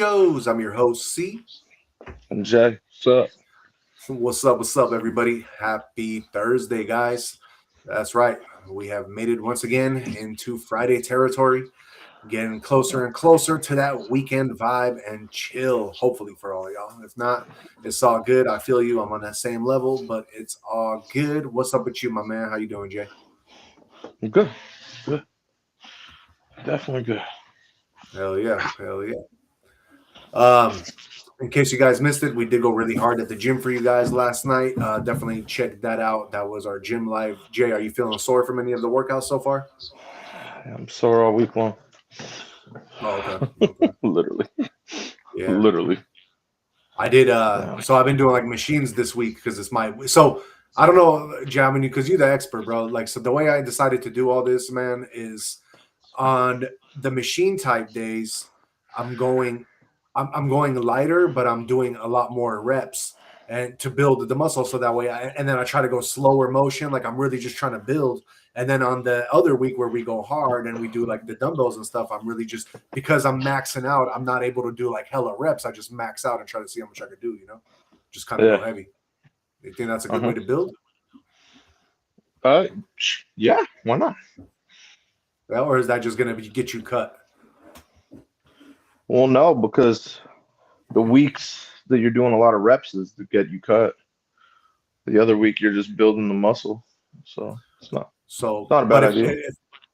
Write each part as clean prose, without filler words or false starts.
Joes. I'm your host, C. And Jay, what's up? What's up, everybody? Happy Thursday, guys. That's right. We have made it once again into Friday territory, getting closer and closer to that weekend vibe and chill, hopefully, for all y'all. If not, it's all good. I feel you. I'm on that same level, but it's all good. What's up with you, my man? How you doing, Jay? I'm good. Good. Definitely good. Hell yeah. Hell yeah. In case you guys missed it, we did go really hard at the gym for you guys last night. Definitely check that out. That was our gym live. Jay, are you feeling sore from any of the workouts so far? I'm sore all week long. Oh, okay. Okay. Literally. Yeah. Literally. I did. So I've been doing like machines this week because it's my. So I don't know, Jamini, because you're the expert, bro. Like, so the way I decided to do all this, man, is on the machine type days. I'm going. I'm going lighter, but I'm doing a lot more reps and to build the muscle. So that way, and then I try to go slower motion, like I'm really just trying to build. And then on the other week where we go hard and we do like the dumbbells and stuff, I'm really just because I'm maxing out. I'm not able to do like hella reps. I just max out and try to see how much I could do. Just kind of Yeah. go heavy. You think that's a good Uh-huh. way to build? Uh, yeah. Why not? Well, or is that just gonna get you cut? Well, no, because the weeks that you're doing a lot of reps is to get you cut. The other week you're just building the muscle, so it's So, not a bad but idea.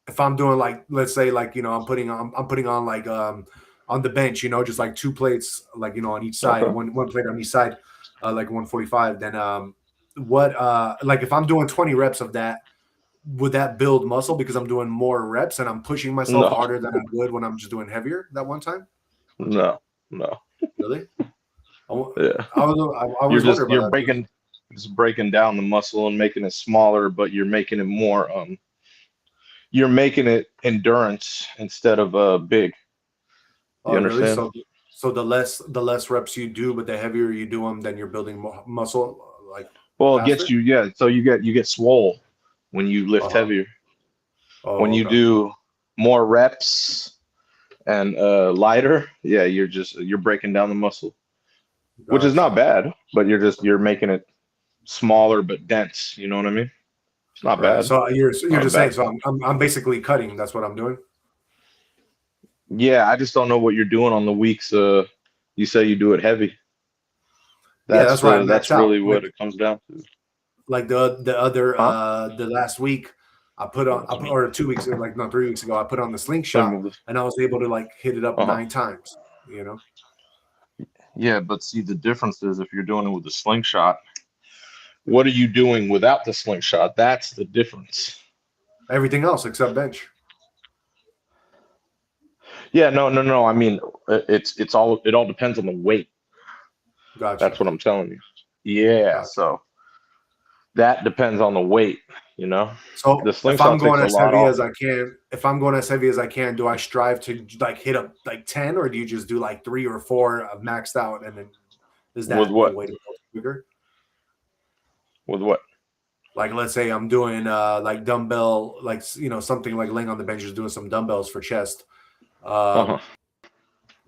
if I'm doing like, let's say like I'm putting on like on the bench, just like two plates, like on each side, Okay. one plate on each side, like 145. Then what like if I'm doing 20 reps of that, would that build muscle because I'm doing more reps and I'm pushing myself No, harder than I would when I'm just doing heavier that one time? no, no. Really? I, wa- Yeah. I You're always wonder just about you're that. breaking down the muscle and making it smaller, but you're making it more you're making it endurance instead of big. You Oh, really? understand? So the less reps you do, but the heavier you do them, then you're building more muscle like Well, it gets faster. you, yeah. So you get swole when you lift Uh-huh. heavier. When Oh, you okay. do more reps and lighter, yeah, you're breaking down the muscle, which is not Gotcha. bad, but you're making it smaller but dense. You know what I mean? It's not Right. bad. So you're Not a just saying. bad So thing. I'm basically cutting. That's what I'm doing. Yeah, I just don't know what you're doing on the weeks. You say you do it heavy. Yeah, that's where I That's max out. really what it comes down to. Like the other Huh? the last week or 2 weeks like no 3 weeks ago I put on the Let me slingshot move this. and I was able to like hit it up Uh-huh. 9 times. You know, Yeah, but see, the difference is if you're doing it with a slingshot, what are you doing without the slingshot? That's the difference. everything else except bench. Yeah, no, no, no. I mean, it all depends on the weight. Gotcha. That's what I'm telling you. Yeah, Gotcha. so that depends on the weight, you know. The So if I'm slingshot going takes a as lot heavy off. as I can, do I strive to like hit up like 10 or do you just do like 3 or 4 maxed out and then is With that the what? way to go bigger? With what? Like let's say I'm doing like dumbbell, like something like laying on the bench, just doing some dumbbells for chest. Uh-huh. Um,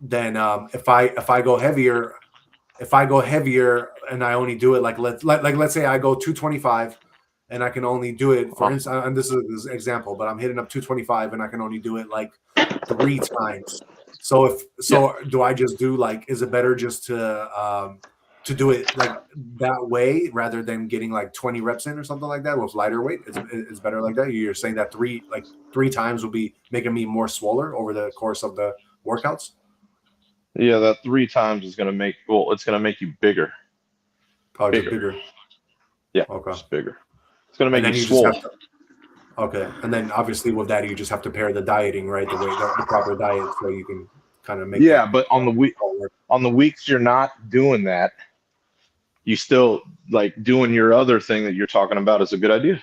then if I go heavier and I only do it like let's say I go 225 and I can only do it for Uh-huh. instance, and this is an example, but I'm hitting up 225 and I can only do it like 3 times. So Yeah. do I just do like is it better just to do it like that way rather than getting like 20 reps in or something like that with lighter weight? It's better like that. You're saying that three times will be making me more swoller over the course of the workouts? Yeah, that 3 times is gonna make well, it's gonna make you bigger. Oh, just Bigger. bigger. Yeah, Okay. just bigger. It's gonna And make you then you just have swole. to okay. And then obviously with that you just have to pair the dieting, right? The proper diet so you can kind of make Yeah, that but on the week all work. on the weeks you're not doing that, you still like doing your other thing that you're talking about is a good idea.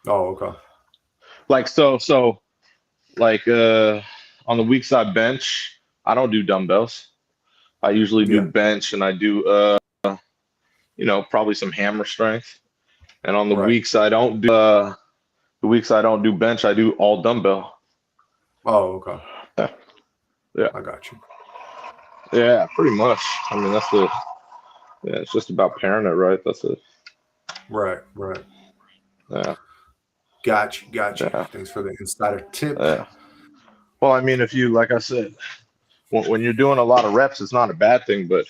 Oh, okay. Like like on the weeks I bench, I don't do dumbbells. I usually do Yeah. bench and I do probably some hammer strength. And on Right. the weeks I don't do bench, I do all dumbbell. Oh, okay. Yeah. Yeah. I got you. Yeah, pretty much. I mean, yeah, it's just about pairing it right. That's it. Right, right. Yeah, Got you. yeah, Thanks for the insider tip. yeah. Well, I mean, if you, like I said, when you're doing a lot of reps, it's not a bad thing, but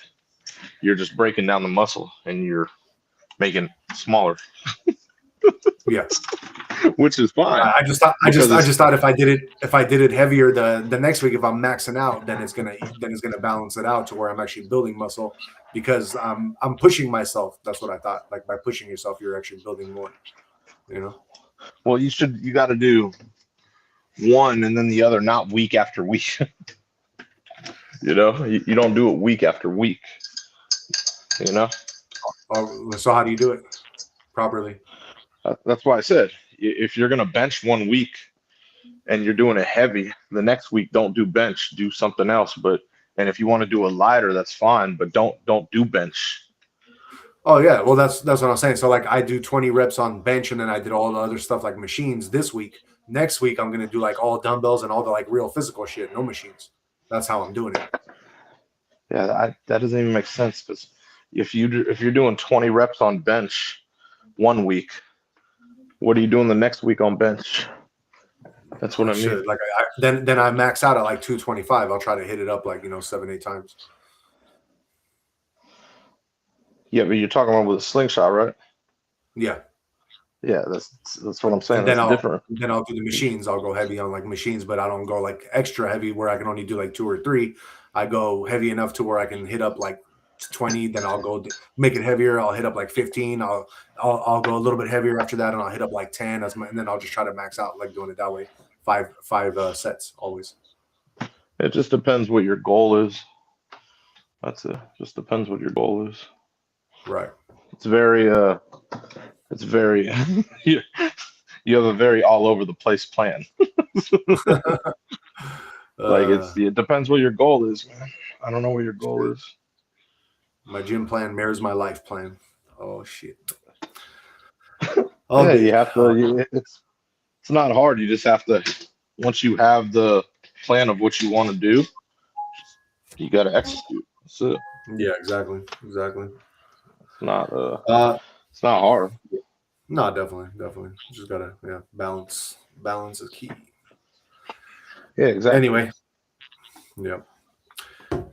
you're just breaking down the muscle and you're making it smaller, Yeah. which is fine I because it's just thought if I did it heavier the next week, if I'm maxing out, then it's gonna balance it out to where I'm actually building muscle because I'm pushing myself. That's what I thought. Like by pushing yourself, you're actually building more. You know. well, you got to do one and then the other, not week after week. You don't do it week after week. You know, Oh, so how do you do it properly? that's why I said if you're gonna bench one week and you're doing it heavy, the next week don't do bench, do something else. And if you want to do a lighter, that's fine, but don't do bench. Oh yeah, well that's what I'm saying. So like I do 20 reps on bench, and then I did all the other stuff like machines this week. Next week I'm gonna do like all dumbbells and all the like real physical shit, no machines. That's how I'm doing it. Yeah, that doesn't even make sense because if you're doing 20 reps on bench one week, what are you doing the next week on bench? That's what I mean. Shit, like then I max out at like 225. I'll try to hit it up like 7-8 times. Yeah, but you're talking about with a slingshot, right? Yeah, Yeah, that's what I'm saying. and then That's different. I'll do the machines. I'll go heavy on like machines, but I don't go like extra heavy where I can only do like 2 or 3. I go heavy enough to where I can hit up like 20. Then I'll go make it heavier. I'll hit up like 15. I'll go a little bit heavier after that, and I'll hit up like 10. And then I'll just try to max out like doing it that way. Five sets always. It just depends what your goal is. That's it. Just depends what your goal is. Right. It's very you, you have a very all over the place plan. Like it depends what your goal is, man. I don't know what your goal is. My gym plan mirrors my life plan. Oh shit. Yeah, you have to. It's not hard. You just have to. Once you have the plan of what you want to do, you got to execute. That's it. Yeah, exactly. It's not. Uh, It's not hard. no, definitely. Just gotta balance. Balance is key. Yeah, exactly. Anyway, yeah.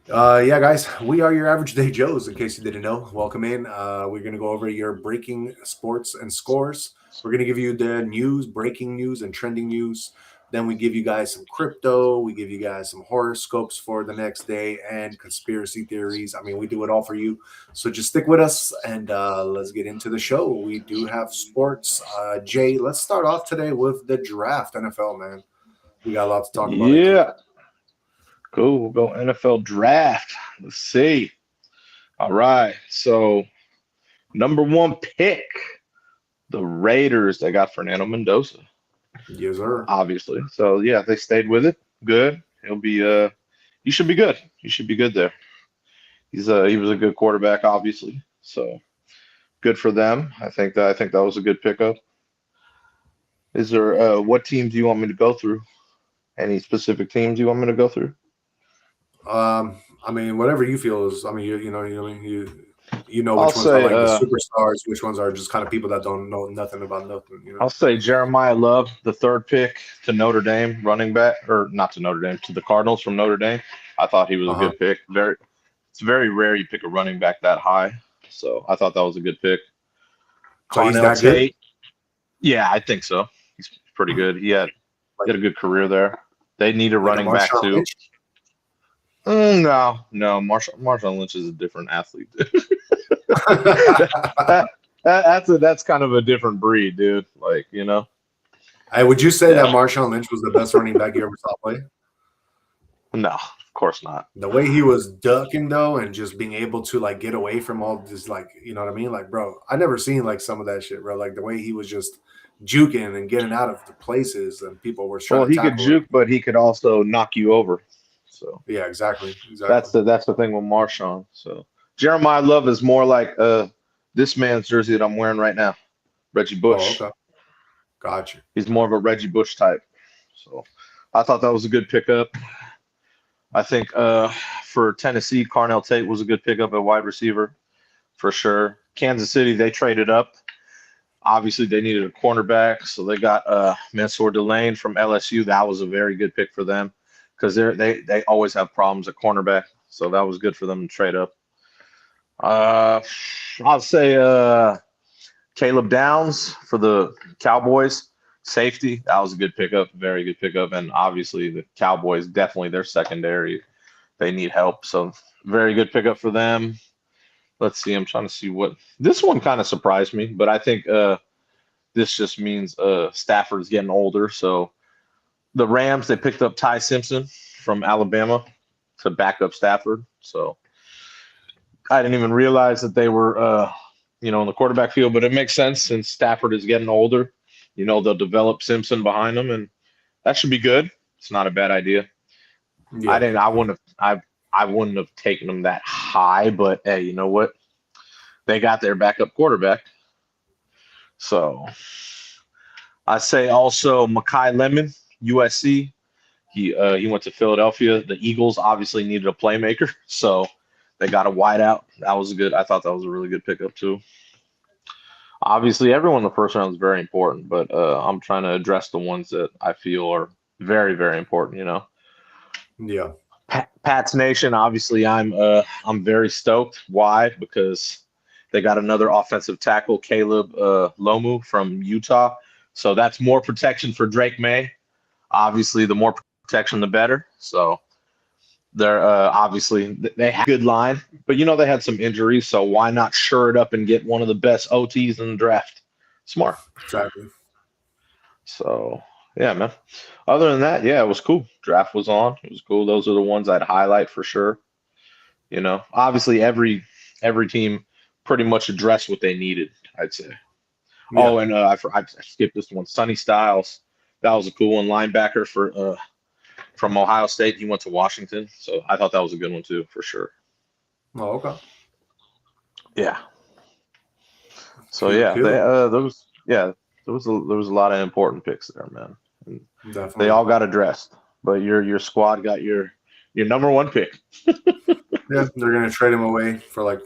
Yeah, guys, we are your average day Joes. In case you didn't know, welcome in. We're gonna go over your breaking sports and scores. We're gonna give you the news, breaking news, and trending news. Then we give you guys some crypto. We give you guys some horoscopes for the next day and conspiracy theories. I mean, we do it all for you. So just stick with us and let's get into the show. We do have sports. Jay, let's start off today with the draft. NFL, man. We got a lot to talk about. Yeah. Cool. We'll go NFL draft. Let's see. All right. So, number 1 pick, the Raiders. They got Fernando Mendoza. Yes, sir. Obviously. So yeah, they stayed with it. Good. He'll be. You should be good. You should be good there. He was a good quarterback, obviously. So good for them. I think that was a good pickup. Is there what teams do you want me to go through? Any specific teams you want me to go through? I mean, whatever you feel is. I mean, you know I'll which ones are say like the superstars, which ones are just kind of people that don't know nothing about nothing. I'll say Jeremiah Love, the 3rd pick to Notre Dame, running back, or not to Notre Dame, to the Cardinals from Notre Dame. I thought he was a good pick. It's very rare you pick a running back that high. So I thought that was a good pick. So he's that good? Yeah, I think so. He's pretty good. He had a good career there. They need a running back too. No, Marshawn Lynch is a different athlete. That's kind of a different breed, dude. Like, Hey, would you say that Marshawn Lynch was the best running back you ever saw play? No, of course not. The way he was ducking though, and just being able to like get away from all this, like, you know what I mean? Like, bro, I never seen like some of that shit, bro. Like the way he was just juking and getting out of the places, and people were trying. Well, he could juke, but he could also knock you over. So yeah, exactly. That's the thing with Marshawn. So Jeremiah Love is more like this man's jersey that I'm wearing right now, Reggie Bush. Oh, okay. Gotcha. He's more of a Reggie Bush type. So I thought that was a good pickup. I think for Tennessee, Carnell Tate was a good pickup at wide receiver for sure. Kansas City, they traded up. Obviously, they needed a cornerback, so they got Mansour Delane from LSU. That was a very good pick for them because they always have problems at cornerback, so that was good for them to trade up. I'll say Caleb Downs for the Cowboys, safety. That was a good pickup, very good pickup, and obviously the Cowboys definitely their secondary. They need help, so very good pickup for them. Let's see. I'm trying to see what this one kind of surprised me, but I think this just means Stafford's getting older. So the Rams, they picked up Ty Simpson from Alabama to back up Stafford. So I didn't even realize that they were, in the quarterback field, but it makes sense since Stafford is getting older. They'll develop Simpson behind him, and that should be good. It's not a bad idea. Yeah. I wouldn't have taken them that high, but hey, you know what? They got their backup quarterback. So I say also Mekhi Lemon, USC. He went to Philadelphia. The Eagles obviously needed a playmaker, so they got a wideout. That was good. I thought that was a really good pickup too. Obviously, everyone in the first round is very important, but I'm trying to address the ones that I feel are very, very important. Yeah. Pats Nation, obviously, I'm very stoked. Why? Because they got another offensive tackle, Caleb Lomu from Utah. So that's more protection for Drake May. Obviously, the more protection, the better. So they're obviously they have a good line, but they had some injuries. So why not shore it up and get one of the best OTs in the draft? Smart. Exactly. So yeah, man. Other than that, yeah, it was cool. Draft was on. It was cool. Those are the ones I'd highlight for sure. Obviously every team pretty much addressed what they needed, I'd say. Yeah. Oh, and I skipped this one. Sonny Styles. That was a cool one. Linebacker from Ohio State. He went to Washington. So I thought that was a good one too, for sure. Oh, okay. Yeah. So yeah, there was a lot of important picks there, man. And definitely. They all got addressed, but your squad got your number one pick. Yeah, they're gonna trade him away for like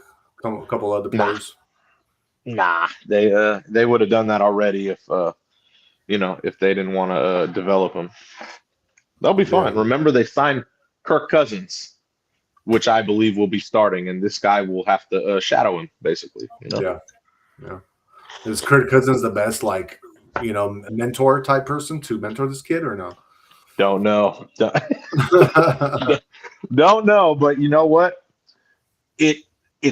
a couple other players. Nah, they would have done that already if they didn't want to develop him. They'll be fine. Yeah. Remember, they signed Kirk Cousins, which I believe will be starting, and this guy will have to shadow him, basically. Yeah. Is Kirk Cousins the best, mentor type person to mentor this kid or no? Don't know. Don't know, but you know what? It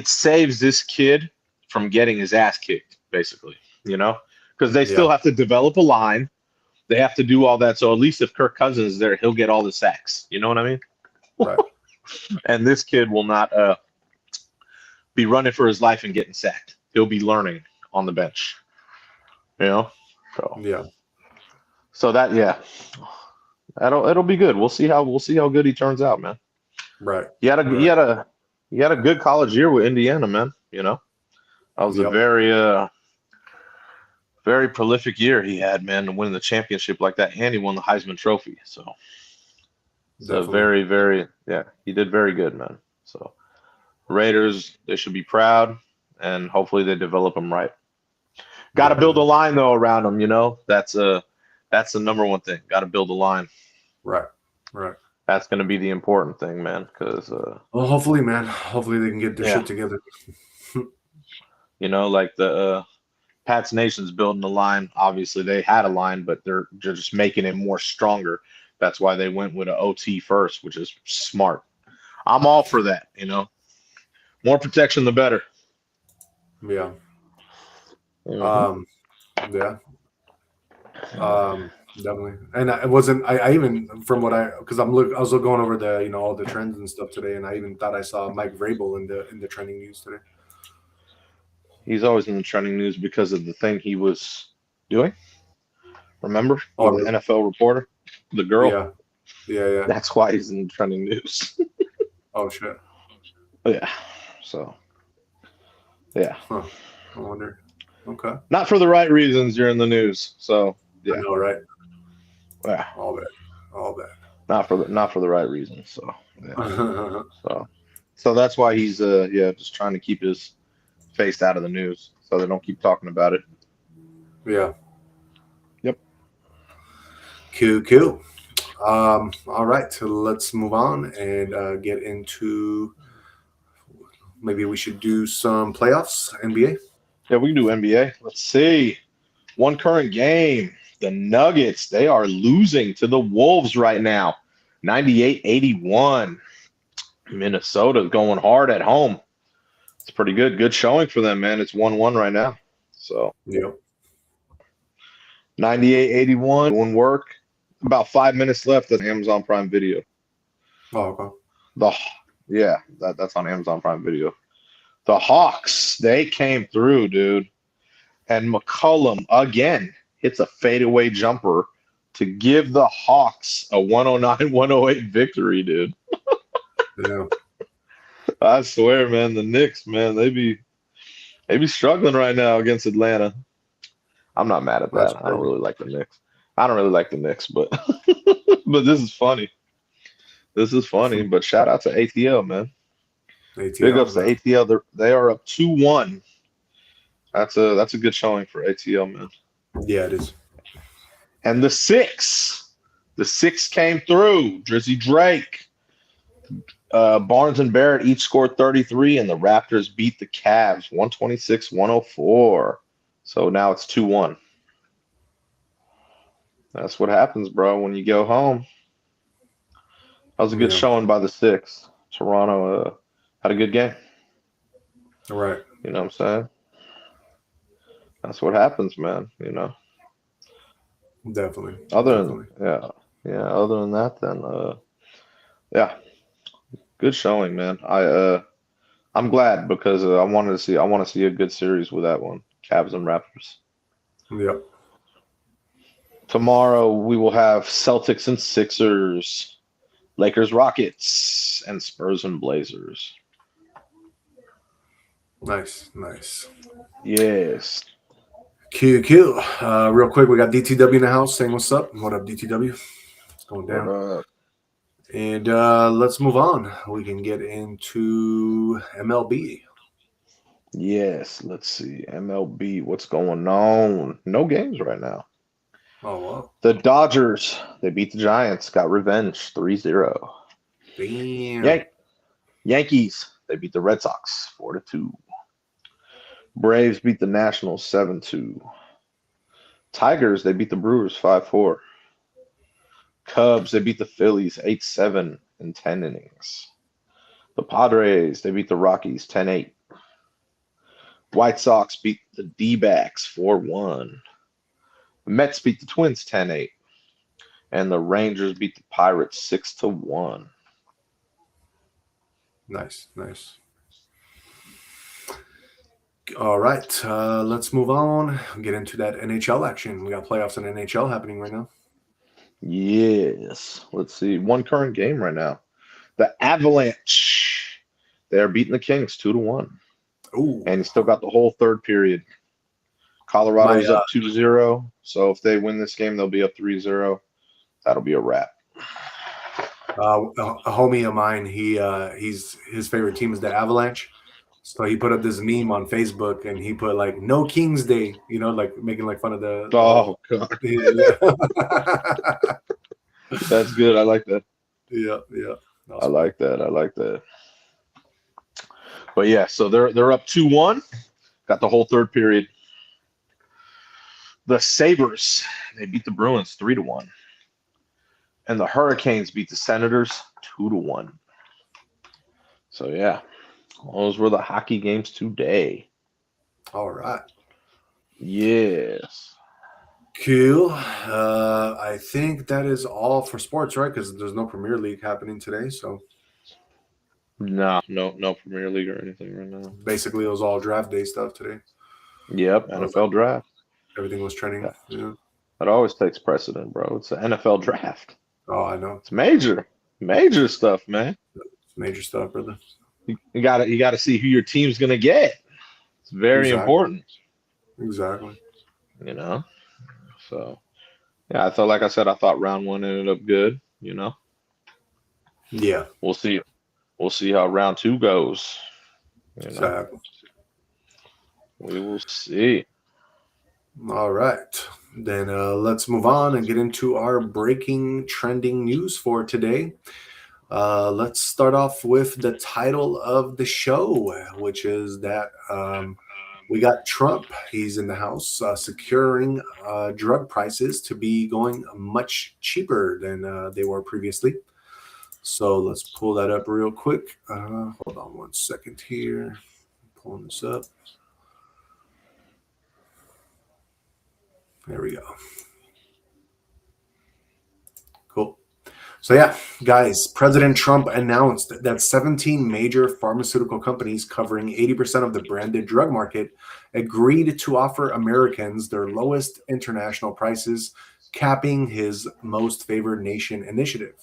saves this kid from getting his ass kicked, basically, because they still have to develop a line. They have to do all that. So at least if Kirk Cousins is there, he'll get all the sacks. You know what I mean? Right. And this kid will not be running for his life and getting sacked. He'll be learning on the bench. So, yeah. So that it'll be good. We'll see how good he turns out, man. Right. He had a good college year with Indiana, man. That was a very very prolific year he had, man, to win the championship like that, and he won the Heisman Trophy. So very, very, he did very good, man. So Raiders, they should be proud, and hopefully they develop him right. Got to build a line though around him. That's the number one thing. Got to build a line. Right. That's going to be the important thing, man. Because well, hopefully, man. Hopefully they can get their shit together. Like the Pats Nation's building a line. Obviously, they had a line, but they're just making it more stronger. That's why they went with an OT first, which is smart. I'm all for that. More protection, the better. Yeah. Mm-hmm. Definitely. And I wasn't. I even from what I was going over the all the trends and stuff today, and I even thought I saw Mike Vrabel in the trending news today. He's always in the trending news because of the thing he was doing. Remember? Oh, the NFL reporter? The girl? Yeah. That's why he's in the trending news. Oh, shit. Yeah. So, yeah. Huh. I wonder. Okay. Not for the right reasons you're in the news. So, yeah. I know, right? Yeah. All bad. Not for the right reasons. So, Yeah. So that's why he's just trying to keep his face out of the news so they don't keep talking about it. Yeah. Yep. Cool. All right, so let's move on and get into. Maybe we should do some playoffs, NBA. Yeah, we can do NBA. Let's see. One current game. The Nuggets, they are losing to the Wolves right now. 98-81. Minnesota going hard at home. It's pretty good. Good showing for them, man. It's 1-1 right now. So Yep. 98-81, doing work. About 5 minutes left on Amazon Prime Video. Oh, okay. That's on Amazon Prime Video. The Hawks, they came through, dude. And McCollum, again, hits a fadeaway jumper to give the Hawks a 109-108 victory, dude. Yeah. I swear, man, the Knicks, man, they be struggling right now against Atlanta. I'm not mad at that. I don't really like the Knicks. But but this is funny. But shout out to ATL, man. Big ups to ATL. They are up 2-1. That's a good showing for ATL, man. Yeah, it is. And the six came through. Drizzy Drake, Barnes and Barrett each scored 33, and the Raptors beat the Cavs 126-104. So now it's 2-1. That's what happens, bro, when you go home. That was a good showing by the six. Toronto had a good game. Right. You know what I'm saying? That's what happens, man. You know. Definitely. Other than that, then good showing, man. I'm glad because I want to see a good series with that one, Cavs and Raptors. Yep. Tomorrow we will have Celtics and Sixers, Lakers, Rockets, and Spurs and Blazers. Nice. Yes. Q. Real quick, we got DTW in the house saying what's up. What up, DTW? It's going down. What up? And let's move on. We can get into MLB. Yes, let's see. MLB, what's going on? No games right now. Oh, wow. The Dodgers, they beat the Giants, got revenge 3-0. Damn. Yankees, they beat the Red Sox 4-2. Braves beat the Nationals 7-2. Tigers, they beat the Brewers 5-4. Cubs, they beat the Phillies 8-7 in 10 innings. The Padres, they beat the Rockies 10-8. White Sox beat the D-backs 4-1. The Mets beat the Twins 10-8. And the Rangers beat the Pirates 6-1. Nice. All right, let's move on. Get into that NHL action. We got playoffs in NHL happening right now. Yes. Let's see. One current game right now. The Avalanche. They're beating the Kings 2-1. Ooh. And you still got the whole third period. Colorado's up 2-0. So if they win this game, they'll be up 3-0. That'll be a wrap. A homie of mine, his favorite team is the Avalanche. So he put up this meme on Facebook and he put like "No Kings Day," you know, like making like fun of the. Oh God. That's good. I like that. Yeah. I like that. But yeah, so they're up 2-1. Got the whole third period. The Sabres, they beat the Bruins 3-1. And the Hurricanes beat the Senators 2-1. So yeah, those were the hockey games today. All right. Yes. Cool. I think that is all for sports, right? Because there's no Premier League happening today, so No Premier League or anything right now. Basically, it was all draft day stuff today. Yep, NFL draft. Everything was trending. Yeah. That always takes precedent, bro. It's the NFL draft. Oh, I know. It's major stuff, man. It's major stuff, brother. You gotta see who your team's gonna get. It's very important. Exactly. You know. So yeah, I thought round one ended up good, you know. Yeah. We'll see. We'll see how round 2 goes. You know, Exactly. we will see. All right. Then let's move on and get into our breaking trending news for today. Let's start off with the title of the show, which is that we got Trump. He's in the House securing drug prices to be going much cheaper than they were previously. So let's pull that up real quick. Hold on 1 second here. Pulling this up. There we go. Cool. So yeah, guys, President Trump announced that 17 major pharmaceutical companies covering 80% of the branded drug market agreed to offer Americans their lowest international prices, capping his most favored nation initiative.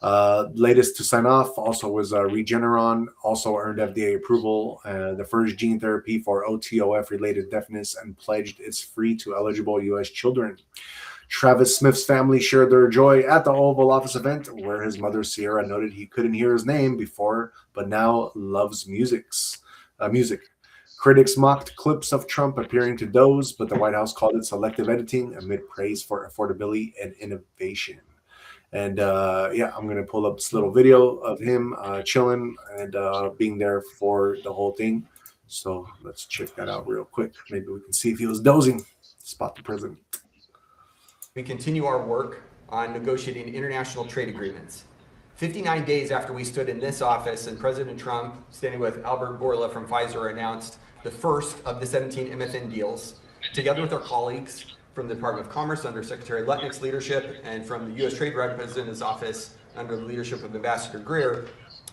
Latest to sign off also was Regeneron, also earned FDA approval, the first gene therapy for OTOF-related deafness, and pledged it's free to eligible U.S. children. Travis Smith's family shared their joy at the Oval Office event, where his mother Sierra noted he couldn't hear his name before, but now loves music. Critics mocked clips of Trump appearing to doze, but the White House called it selective editing amid praise for affordability and innovation. And yeah, I'm going to pull up this little video of him chilling and being there for the whole thing. So let's check that out real quick. Maybe we can see if he was dozing. Spot the president. We continue our work on negotiating international trade agreements. 59 days after we stood in this office and President Trump, standing with Albert Bourla from Pfizer, announced the first of the 17 MFN deals, together with our colleagues from the Department of Commerce under Secretary Lutnick's leadership and from the U.S. Trade Representative's office under the leadership of Ambassador Greer,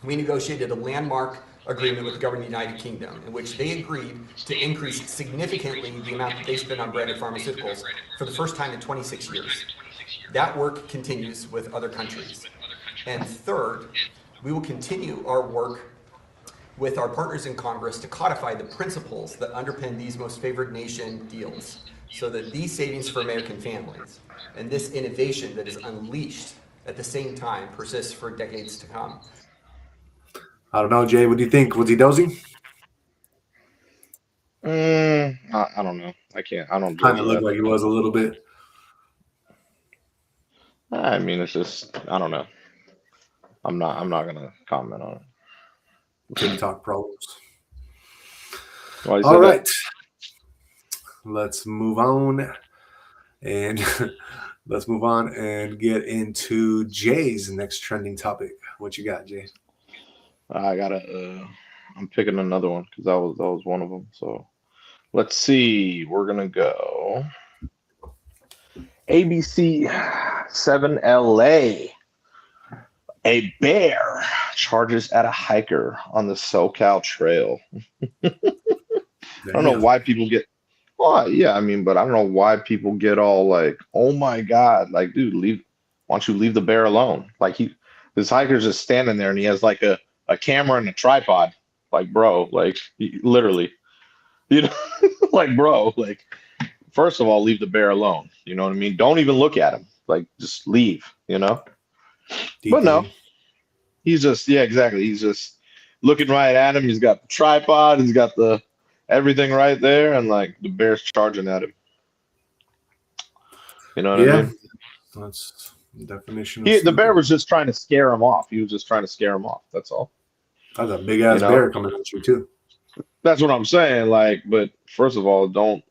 we negotiated a landmark agreement with the government of the United Kingdom in which they agreed to increase significantly the amount that they spend on branded pharmaceuticals for the first time in 26 years. That work continues with other countries. And third, we will continue our work with our partners in Congress to codify the principles that underpin these most favored nation deals, so that these savings for American families and this innovation that is unleashed at the same time persists for decades to come. I don't know, Jay. What do you think? Was he dozing? I don't know. I can't. I don't. Kind of judge looked that. like he was a little bit. I mean, it's just. I don't know. I'm not gonna comment on it. TikTok problems. Why you All said that? right. Let's move on and get into Jay's next trending topic. What you got, Jay? I gotta. I'm picking another one because that was one of them. So let's see. We're gonna go ABC 7LA. A bear charges at a hiker on the SoCal Trail. I don't know why people get. Well, yeah, I mean, but I don't know why people get all like, "Oh my God!" Like, dude, leave. Why don't you leave the bear alone? Like this hiker's just standing there and he has like a camera and a tripod. Like, bro, like literally, you know, like, bro, like, first of all, leave the bear alone. You know what I mean? Don't even look at him. Like, just leave. You know. But no, he's just, yeah, exactly. He's just looking right at him. He's got the tripod. He's got the everything right there, and like the bear's charging at him. You know what I mean? That's the definition. The bear was just trying to scare him off. He was just trying to scare him off. That's all. That's a big ass bear coming at you too. That's what I'm saying. Like, but first of all,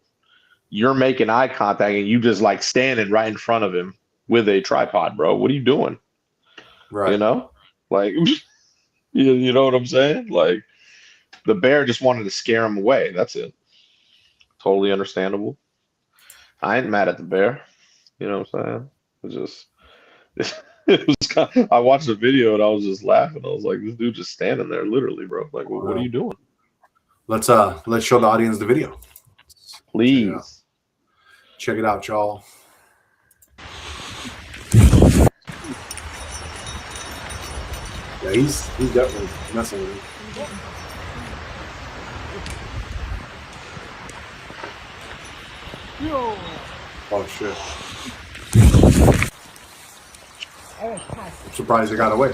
you're making eye contact and you just like standing right in front of him with a tripod, bro. What are you doing? Right. You know, like, you know what I'm saying? Like, the bear just wanted to scare him away. That's it. Totally understandable. I ain't mad at the bear. You know what I'm saying? It's just, it was kind of, I watched the video and I was just laughing. I was like, this dude just standing there, literally, bro. Like, what are you doing? Let's show the audience the video. Please. Check it out, y'all. Yeah, he's definitely messing with him. Oh shit. I'm surprised he got away.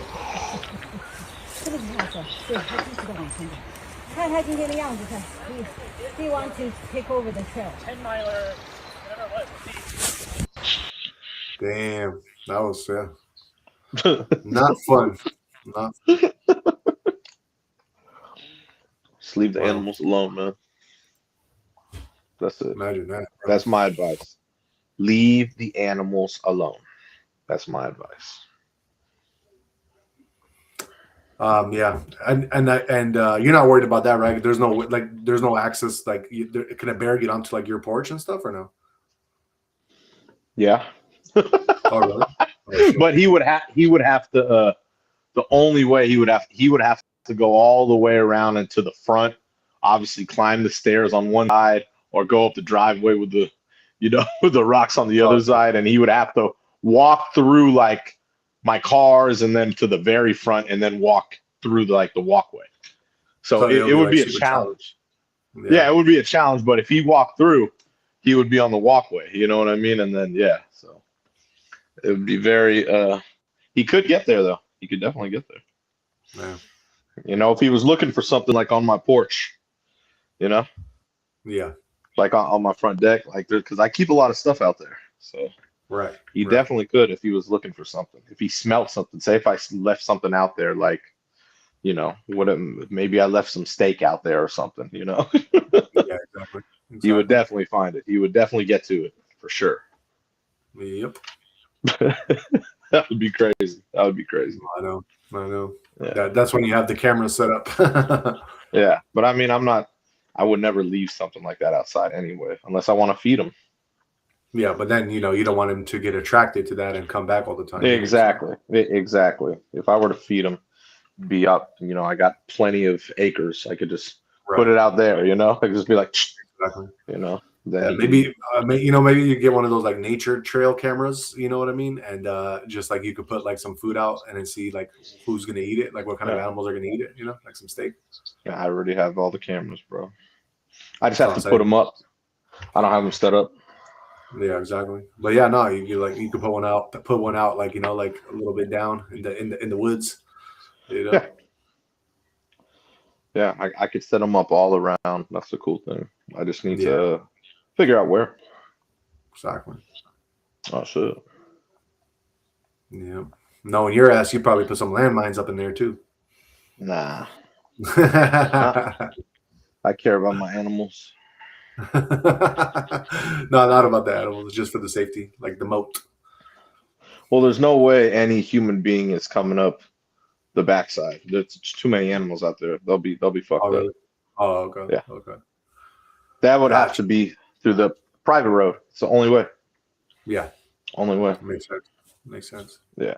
是不是他走？对，他继续的往前走。看他今天的样子，看，he want to take over the trail. 10-miler, whatever it was. Damn, that was not fun. Not. Just leave the animals alone, man. That's it. Imagine that. Bro. That's my advice. Leave the animals alone. That's my advice. Yeah, and you're not worried about that, right? There's no access. Like, can a bear get onto like your porch and stuff, or no? Yeah. Oh, really? Oh, but he would have to. The only way he would have to go all the way around and to the front. Obviously, climb the stairs on one side, or go up the driveway with the, with the rocks on the other side, and he would have to walk through like my cars and then to the very front and then walk through the walkway. So it would be a challenge. Yeah, it would be a challenge. But if he walked through, he would be on the walkway. You know what I mean? And then, so it would be very, he could get there though. He could definitely get there. Yeah. If he was looking for something like on my porch, Yeah. like on my front deck, like because I keep a lot of stuff out there. So right. He definitely could if he was looking for something. If he smelled something, say if I left something out there, like, maybe I left some steak out there or something, Yeah, exactly. He would definitely find it. He would definitely get to it for sure. Yep. That would be crazy. That would be crazy. I know. Yeah. That's when you have the camera set up. Yeah. But I mean, I would never leave something like that outside anyway, unless I want to feed him. Yeah, but then, you don't want him to get attracted to that and come back all the time. Exactly. If I were to feed him, be up, I got plenty of acres. I could just put it out there, I could just be like, exactly. Then maybe you get one of those like nature trail cameras, you know what I mean? And just like you could put like some food out and then see like who's going to eat it, like what kind of animals are going to eat it, like some steak. Yeah, I already have all the cameras, bro. I just have to put them up. I don't have them set up. Yeah, exactly. But yeah, no, you could put one out like, like a little bit down in the woods. Yeah, I could set them up all around. That's the cool thing. I just need to figure out where. Exactly. Oh shit. Yeah. No, in your ass, you probably put some landmines up in there too. Nah. I care about my animals. No, not about the animals. It's just for the safety, like the moat. Well, there's no way any human being is coming up the backside. There's too many animals out there. They'll be fucked really? up. Oh, okay. Yeah. Okay. That would have to be through the private road. It's the only way. Yeah. Only way. Makes sense. Yeah.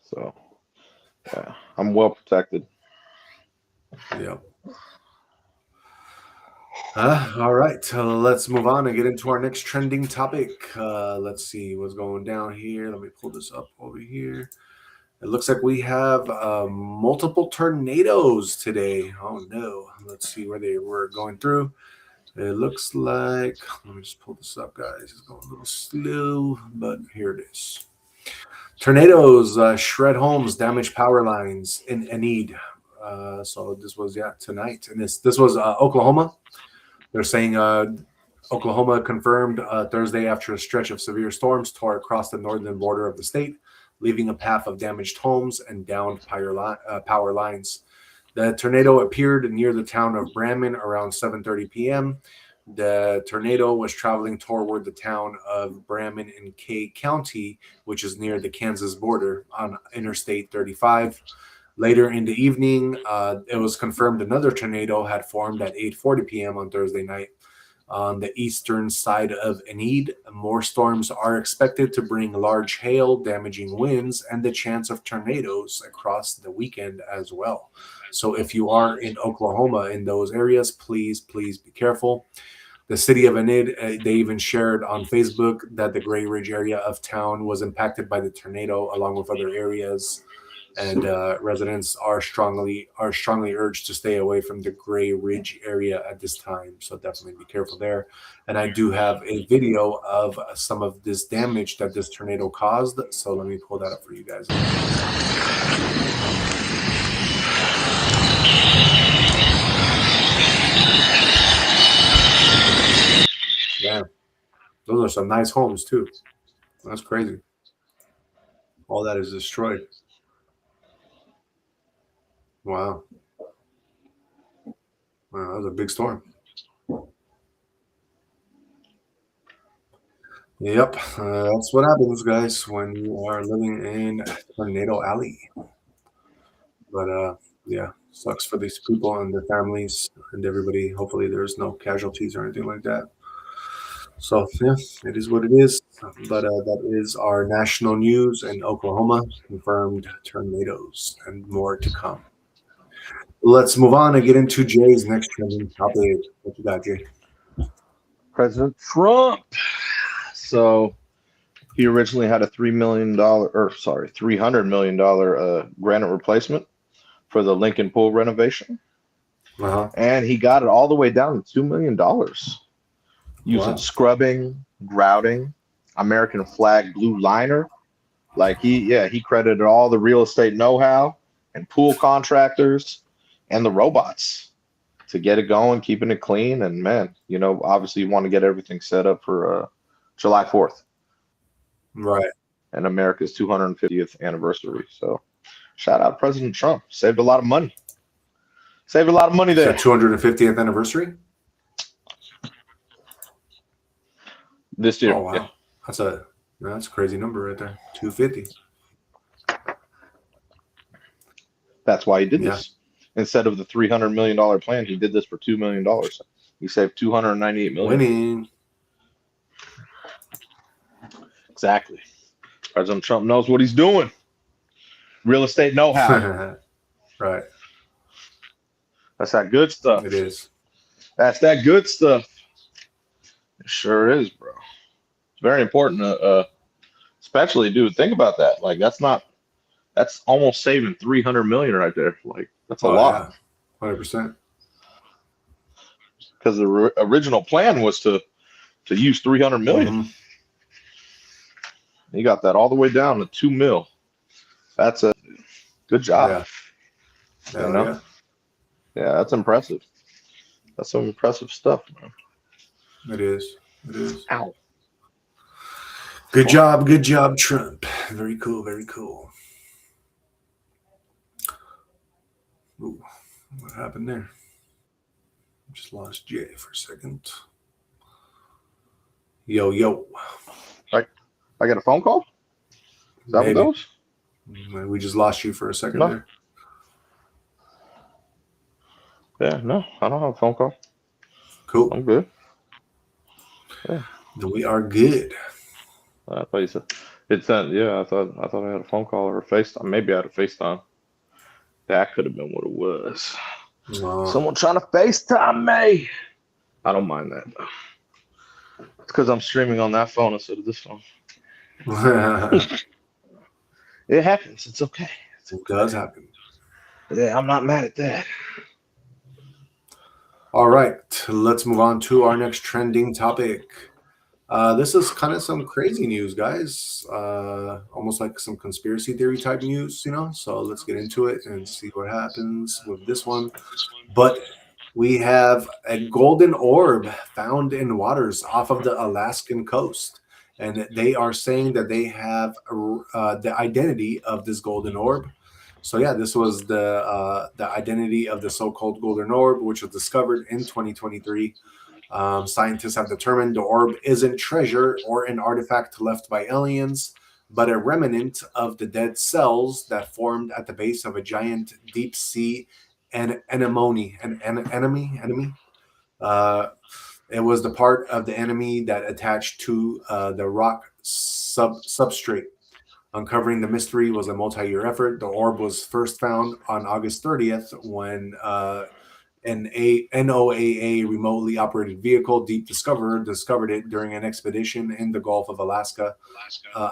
So, yeah, I'm well protected. Yeah. All right. Let's move on and get into our next trending topic. Let's see what's going down here. Let me pull this up over here. It looks like we have multiple tornadoes today. Oh, no. Let's see where they were going through. It looks like, let me just pull this up, guys. It's going a little slow, but here it is. Tornadoes shred homes, damage power lines in Enid. So this was, tonight. And this was Oklahoma. They're saying Oklahoma confirmed Thursday after a stretch of severe storms tore across the northern border of the state, leaving a path of damaged homes and downed power lines. The tornado appeared near the town of Braman around 7:30 p.m. The tornado was traveling toward the town of Braman in Kay County, which is near the Kansas border on Interstate 35. Later in the evening, it was confirmed another tornado had formed at 8:40 p.m. on Thursday night. On the eastern side of Enid, more storms are expected to bring large hail, damaging winds, and the chance of tornadoes across the weekend as well. So if you are in Oklahoma in those areas, please be careful. The city of Enid, they even shared on Facebook that the Gray Ridge area of town was impacted by the tornado along with other areas. And residents are strongly urged to stay away from the Gray Ridge area at this time. So definitely be careful there. And I do have a video of some of this damage that this tornado caused. So let me pull that up for you guys. Damn. Those are some nice homes, too. That's crazy. All that is destroyed. Wow. Wow, that was a big storm. Yep. That's what happens, guys, when you are living in Tornado Alley. But, yeah, sucks for these people and their families and everybody. Hopefully there's no casualties or anything like that. So, yeah, it is what it is. But that is our national news in Oklahoma. Confirmed tornadoes and more to come. Let's move on and get into Jay's next trending topic. What you got, Jay? President Trump. So he originally had a $300 million granite replacement for the Lincoln Pool renovation. Uh-huh. And he got it all the way down to $2 million using scrubbing, grouting, American flag blue liner. Like he credited all the real estate know-how and pool contractors and the robots to get it going, keeping it clean. And man, obviously you want to get everything set up for July 4th. Right. And America's 250th anniversary. So shout out President Trump. Saved a lot of money. Saved a lot of money there. So 250th anniversary? This year. Oh, wow. Yeah. That's a crazy number right there. 250. That's why he did this. Instead of the $300 million plan, he did this for $2 million. He saved $298 million. Winning. Exactly. President Trump knows what he's doing. Real estate know-how. Right. That's that good stuff. It is. That's that good stuff. It sure is, bro. It's very important. Especially, dude, think about that. Like, that's almost saving $300 million right there. Like, that's a lot. Yeah. 100%. Because the original plan was to use $300 million. Mm-hmm. He got that all the way down to $2 million. That's a good job. Yeah. Yeah, that's impressive. That's some impressive stuff, man. It is. Ow. Good job, Trump. Very cool. Ooh, what happened there? Just lost Jay for a second. Yo. I got a phone call? Is that Maybe. what those? We just lost you for a second No. there. Yeah, no, I don't have a phone call. Cool. I'm good. Then we are good. I thought you said it's I thought I had a phone call or a FaceTime. Maybe I had a FaceTime. That could have been what it was. Someone trying to FaceTime me. I don't mind that though. It's because I'm streaming on that phone instead of this phone. It happens. It's okay. It does happen. Yeah, I'm not mad at that. All right, let's move on to our next trending topic. This is kind of some crazy news, guys. Almost like some conspiracy theory type news, So let's get into it and see what happens with this one. But we have a golden orb found in waters off of the Alaskan coast. And they are saying that they have the identity of this golden orb. So yeah, this was the identity of the so-called golden orb, which was discovered in 2023. Scientists have determined the orb isn't treasure or an artifact left by aliens, but a remnant of the dead cells that formed at the base of a giant deep sea anemone. It was the part of the enemy that attached to the rock substrate. Uncovering the mystery was a multi-year effort. The orb was first found on August 30th when an NOAA remotely operated vehicle, Deep Discoverer, discovered it during an expedition in the Gulf of Alaska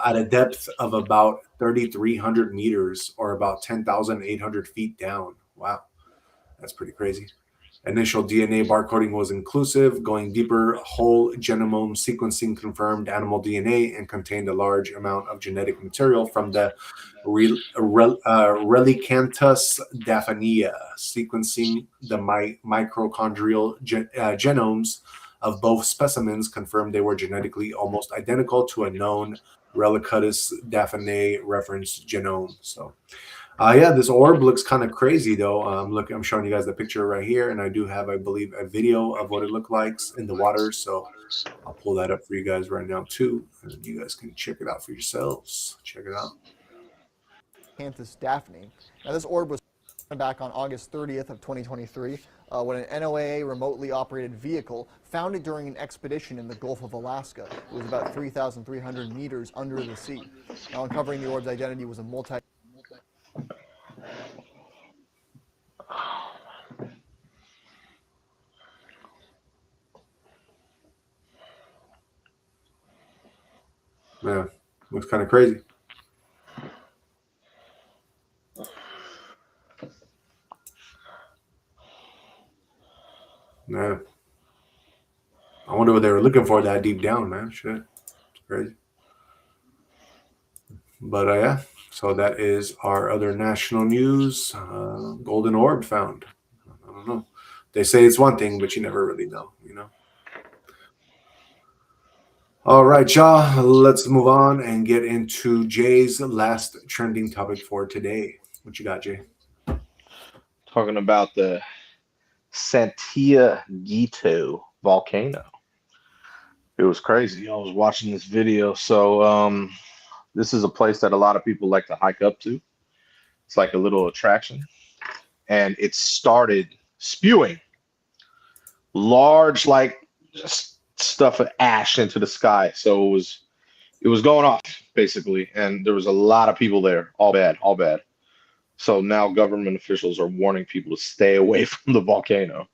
at a depth of about 3,300 meters or about 10,800 feet down. Wow, that's pretty crazy. Initial DNA barcoding was inclusive. Going deeper, whole genome sequencing confirmed animal DNA and contained a large amount of genetic material from the Relicanthus daphnia. Sequencing the mitochondrial genomes of both specimens confirmed they were genetically almost identical to a known Relicanthus daphnae reference genome. So, yeah, this orb looks kind of crazy though. Look, I'm showing you guys the picture right here, and I do have, I believe, a video of what it looked like in the water. So I'll pull that up for you guys right now too, and you guys can check it out for yourselves. Check it out. Canthus daphne. Now, this orb was back on August 30th of 2023 when an NOAA remotely operated vehicle found it during an expedition in the Gulf of Alaska. It was about 3,300 meters under the sea. Now, uncovering the orb's identity was a Yeah, looks kind of crazy. Yeah. I wonder what they were looking for that deep down, man. Shit. It's crazy. But yeah, so that is our other national news. Golden orb found. I don't know. They say it's one thing, but you never really know, you know. All right, y'all. Let's move on and get into Jay's last trending topic for today. What you got, Jay? Talking about the Santiaguito volcano. It was crazy. I was watching this video. So this is a place that a lot of people like to hike up to. It's like a little attraction. And it started spewing large, like just stuff of ash into the sky. So it was going off basically. And there was a lot of people there. All bad, all bad. So now government officials are warning people to stay away from the volcano.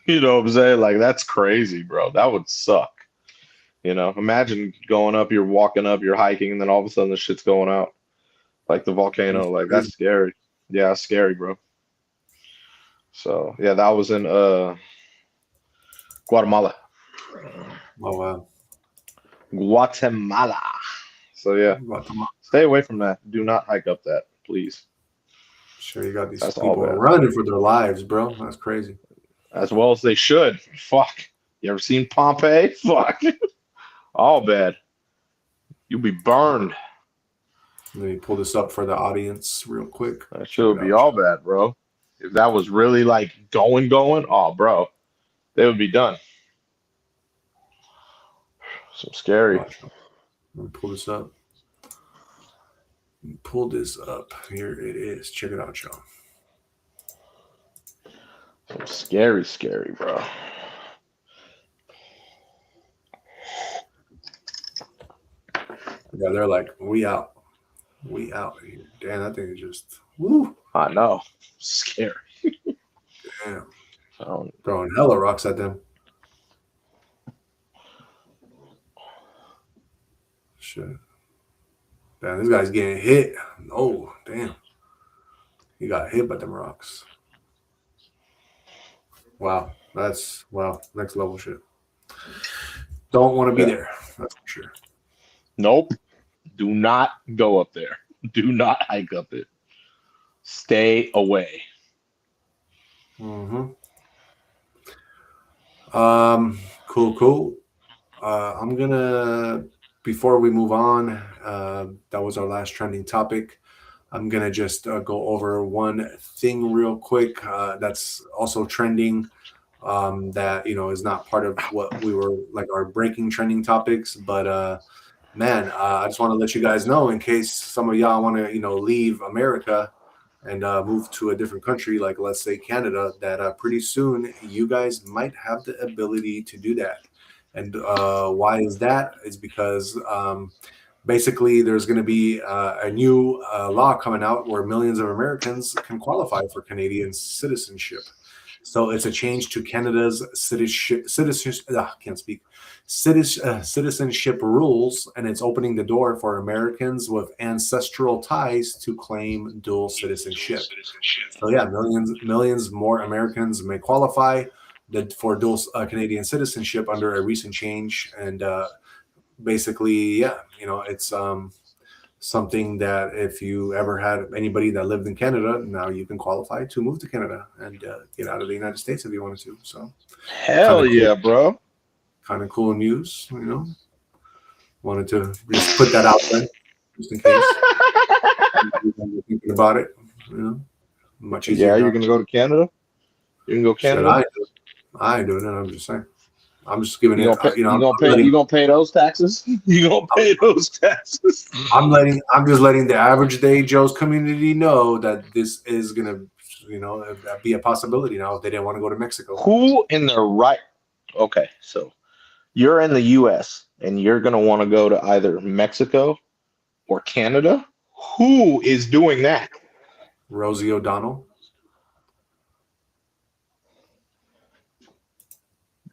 You know what I'm saying? Like, that's crazy, bro. That would suck. You know, imagine going up, you're walking up, you're hiking, and then all of a sudden the shit's going out. Like the volcano. Like, that's scary. Yeah, it's scary, bro. So, yeah, that was in Guatemala. Oh, wow. Guatemala. So, yeah, stay away from that. Do not hike up that, please. Sure, you got these That's people all bad. running for their lives, bro. That's crazy. As well as they should. Fuck. You ever seen Pompeii? Fuck. All bad. You'll be burned. Let me pull this up for the audience real quick. That shit would be all bad, bro. If that was really like going, oh, bro, they would be done. Some scary. Let me pull this up. Pull this up. Here it is. Check it out, y'all. Some scary, bro. Yeah, they're like, we out. We out here. Damn, that thing is just, woo. I know. Scary. Damn. Throwing hella rocks at them. Shit. Damn, this guy's getting hit. Oh, damn. He got hit by them rocks. Wow. That's, wow, next level shit. Don't want to be there. That's for sure. Nope. Do not go up there. Do not hike up it. Stay away. Mm-hmm. Cool. I'm gonna, before we move on, that was our last trending topic. I'm gonna just go over one thing real quick that's also trending, that, you know, is not part of what we were like our breaking trending topics, but man, I just want to let you guys know, in case some of y'all want to, you know, leave America and move to a different country, like let's say Canada, that pretty soon you guys might have the ability to do that. And why is that? It's because basically there's going to be a new law coming out where millions of Americans can qualify for Canadian citizenship. So it's a change to Canada's citizenship rules, and it's opening the door for Americans with ancestral ties to claim dual citizenship. So yeah, millions more Americans may qualify for dual Canadian citizenship under a recent change, and basically, yeah, it's something that if you ever had anybody that lived in Canada, now you can qualify to move to Canada and get out of the United States if you wanted to. So Hell yeah, bro. Kind of cool news, Wanted to just put that out there just in case. You're thinking about it, Much easier. Yeah, you're gonna go to Canada? You can go Canada? I ain't doing it. I'm just saying. I'm just giving You it. gonna pay those taxes? You gonna pay those taxes? I'm just letting the Average Day Joe's community know that this is gonna, be a possibility now if they didn't want to go to Mexico. Who in the right? Okay, so you're in the U.S. and you're gonna want to go to either Mexico or Canada. Who is doing that? Rosie O'Donnell.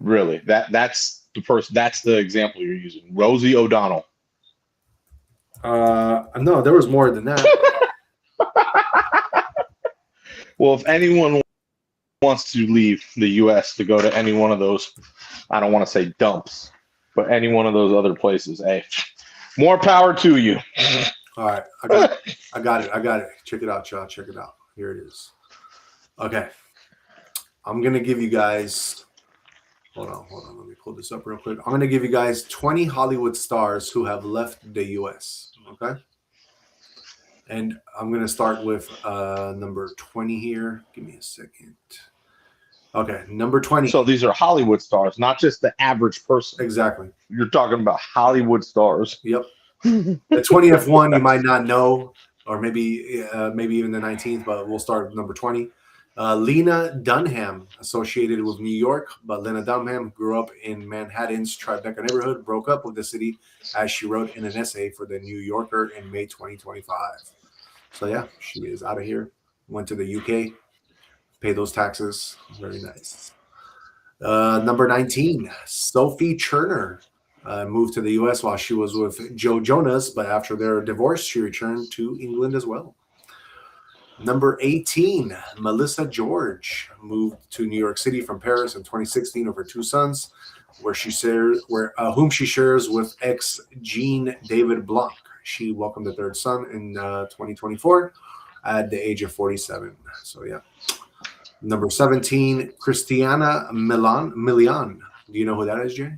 Really? That's the person. That's the example you're using. Rosie O'Donnell. No, there was more than that. Well, if anyone wants to leave the U.S. to go to any one of those, I don't want to say dumps, but any one of those other places, hey, more power to you. All right, I got it. Check it out, y'all. Check it out. Here it is. Okay, I'm gonna give you guys. Hold on. Let me pull this up real quick. I'm going to give you guys 20 Hollywood stars who have left the U.S. Okay? And I'm going to start with number 20 here. Give me a second. Okay, number 20. So these are Hollywood stars, not just the average person. Exactly. You're talking about Hollywood stars. Yep. The 20th one you might not know, or maybe even the 19th, but we'll start with number 20. Lena Dunham, associated with New York, but Lena Dunham grew up in Manhattan's Tribeca neighborhood, broke up with the city, as she wrote in an essay for the New Yorker in May 2025. So yeah, she is out of here. Went to the UK, pay those taxes. Very nice. Number 19, Sophie Turner. Moved to the U.S. while she was with Joe Jonas, but after their divorce, she returned to England as well. Number 18, Melissa George moved to New York City from Paris in 2016 with her two sons, whom she shares with ex Jean David Blanc. She welcomed the third son in 2024 at the age of 47. So yeah. Number 17, Christiana Milian. Do you know who that is, Jay?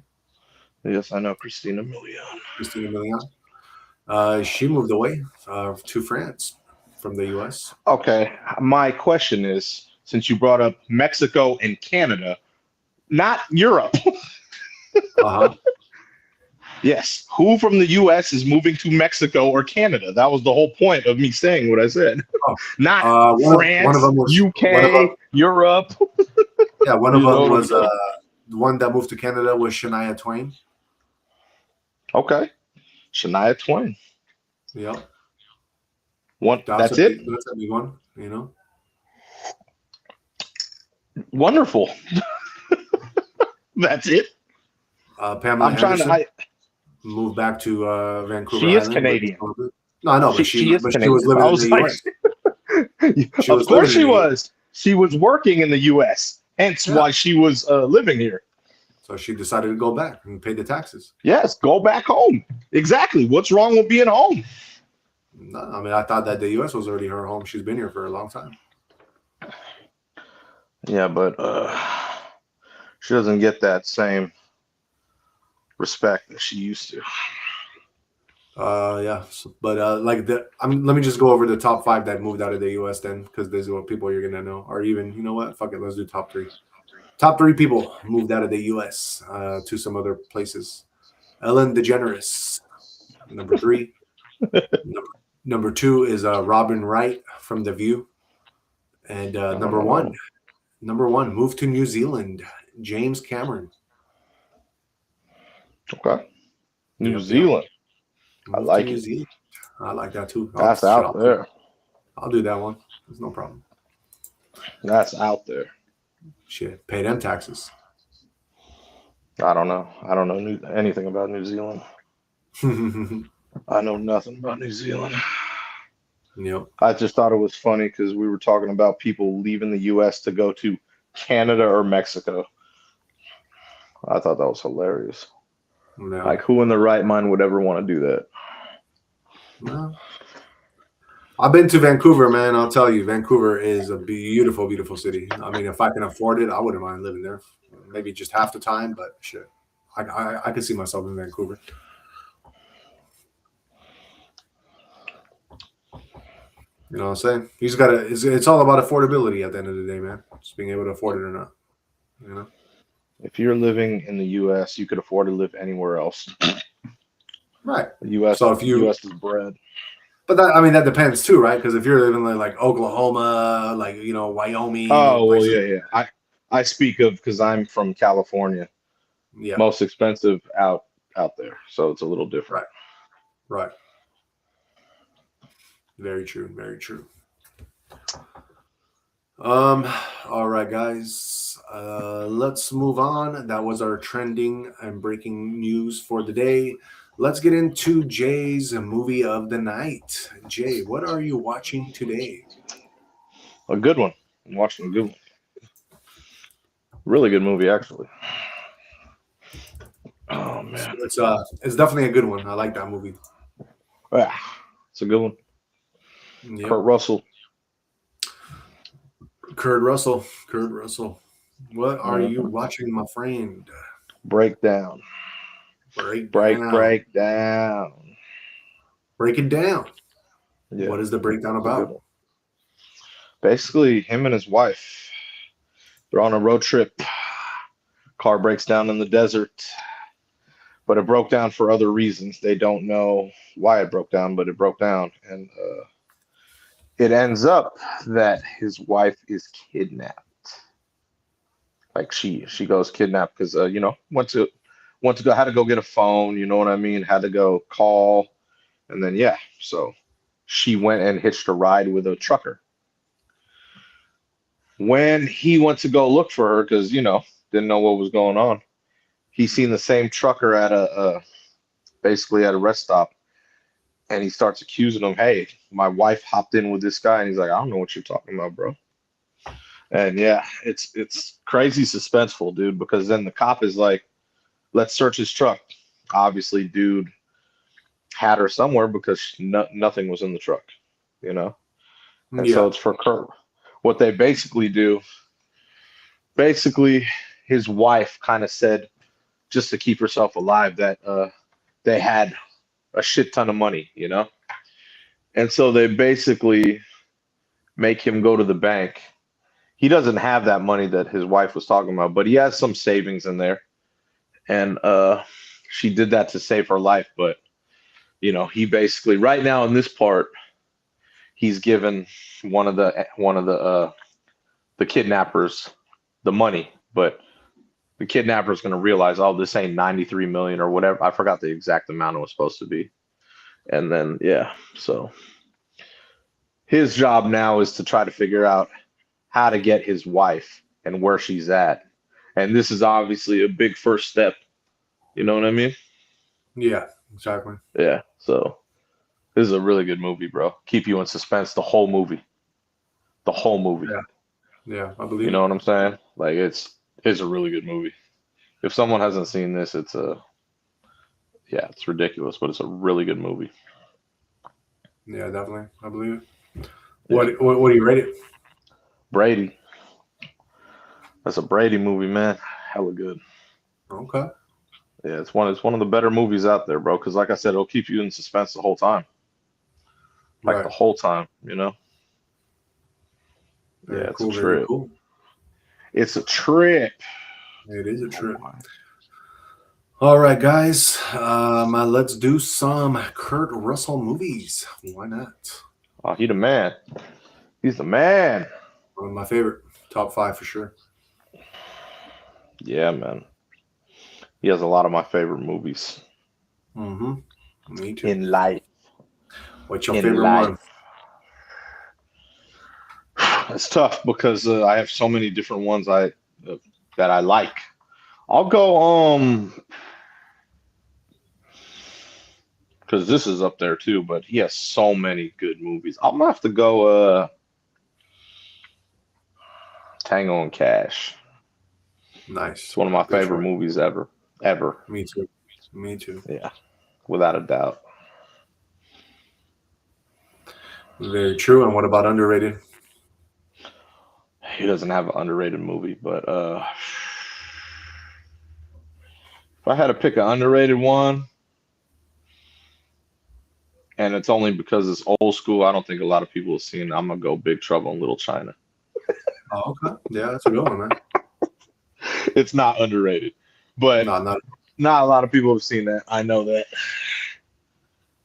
Yes, I know Christina Milian. Christina Milian. She moved away to France from the U.S. Okay, my question is, since you brought up Mexico and Canada, not Europe. Uh-huh. Yes, who from the U.S. is moving to Mexico or Canada? That was the whole point of me saying what I said. Oh. Not France, one of them was, UK, Europe. Yeah, one of them was the one that moved to Canada was Shania Twain. Okay, Shania Twain. Yep. That's it? That's a big one, Wonderful. That's it? Pamela Anderson moved back to Vancouver. She is Canadian. No, I know, but she was living in the U.S. Of course she was. She was working in the U.S., hence why she was living here. So she decided to go back and pay the taxes. Yes, go back home. Exactly. What's wrong with being home? No, I mean, I thought that the U.S. was already her home. She's been here for a long time. Yeah, but she doesn't get that same respect that she used to. Yeah, but let me just go over the top 5 that moved out of the U.S. then, because these are what people you're gonna know, or even what? Fuck it, let's do top 3. Top 3 people moved out of the U.S. To some other places. Ellen DeGeneres, number 3. Number 2 is Robin Wright from The View, and number one moved to New Zealand, James Cameron. Okay, New Zealand. I like New it. Zealand. I like that too. That's out there. I'll do that one. There's no problem. That's out there. Shit, pay them taxes. I don't know. I don't know anything about New Zealand. I know nothing about New Zealand. Yep. I just thought it was funny because we were talking about people leaving the U.S. to go to Canada or Mexico. I thought that was hilarious. No. Like, who in their right mind would ever want to do that? No. I've been to Vancouver, man. I'll tell you, Vancouver is a beautiful, beautiful city. I mean, if I can afford it, I wouldn't mind living there. Maybe just half the time, but shit, I could see myself in Vancouver. You know what I'm saying? You just gotta. It's all about affordability at the end of the day, man. Just being able to afford it or not. You know. If you're living in the U.S., you could afford to live anywhere else. Right. The U.S. So if you, U.S. is bread. but that, I mean, that depends too, right? Because if you're living in like Oklahoma, like Wyoming. Oh well, places, yeah. I speak of because I'm from California. yeah. Most expensive out there, so it's a little different. Right. Very true. Very true. All right, guys. Let's move on. That was our trending and breaking news for the day. Let's get into Jay's movie of the night. Jay, what are you watching today? A good one. I'm watching a good one. Really good movie, actually. Oh man, It's definitely a good one. I like that movie. it's a good one. Yep. Kurt Russell. Kurt Russell. What are you watching, my friend? Breakdown. Break down. Break it down. Yeah. What is the breakdown It's a good about? one. Basically, him and his wife, they're on a road trip. Car breaks down in the desert, but it broke down for other reasons. They don't know why it broke down, but it broke down. And it ends up that his wife is kidnapped. Like she goes kidnapped because went to go, had to go get a phone, you know what I mean? Had to go call, and then so she went and hitched a ride with a trucker. When he went to go look for her, because didn't know what was going on, he seen the same trucker at basically at a rest stop, and he starts accusing him, "Hey, my wife hopped in with this guy," and he's like, "I don't know what you're talking about, bro." And it's crazy suspenseful, dude, because then the cop is like, "Let's search his truck." Obviously, dude had her somewhere because nothing was in the truck, And so it's for Kurt. What they basically do, his wife kind of said, just to keep herself alive, that they had a shit ton of money, And so they basically make him go to the bank. He doesn't have that money that his wife was talking about, but he has some savings in there. And she did that to save her life. But, he basically, right now in this part, he's given one of the kidnappers the money, but the kidnapper is going to realize, oh, this ain't 93 million or whatever. I forgot the exact amount it was supposed to be. And then, so his job now is to try to figure out how to get his wife and where she's at. And this is obviously a big first step. You know what I mean? Yeah, exactly. Yeah. So this is a really good movie, bro. Keep you in suspense the whole movie. The whole movie. Yeah, I believe. You know what I'm saying? Like it's a really good movie. If someone hasn't seen this, it's ridiculous, but it's a really good movie. Yeah, definitely. I believe it. What do you rate it? Brady. That's a Brady movie, man. Hella good. Okay. Yeah, it's one of the better movies out there, bro. Because like I said, it'll keep you in suspense the whole time. Like the whole time, Very it's cool, a trip. very cool. It's a trip. It is a trip. All right, guys. Let's do some Kurt Russell movies. Why not? Oh, he the man. He's the man. One of my favorite. Top 5 for sure. Yeah, man. He has a lot of my favorite movies. Mm-hmm. Me too. In life. What's your favorite one? It's tough because I have so many different ones that I like. I'll go because this is up there too, but he has so many good movies. I'm gonna have to go Tango and Cash. Nice. It's one of my Good favorite choice. movies ever. Me too. Me too. Yeah, without a doubt. Very true. And what about underrated? He doesn't have an underrated movie, but if I had to pick an underrated one, and it's only because it's old school, I don't think a lot of people have seen it. I'm gonna go Big Trouble in Little China. Oh, okay. Yeah, that's a good one, man. It's not underrated, but No, not not a lot of people have seen that. I know that.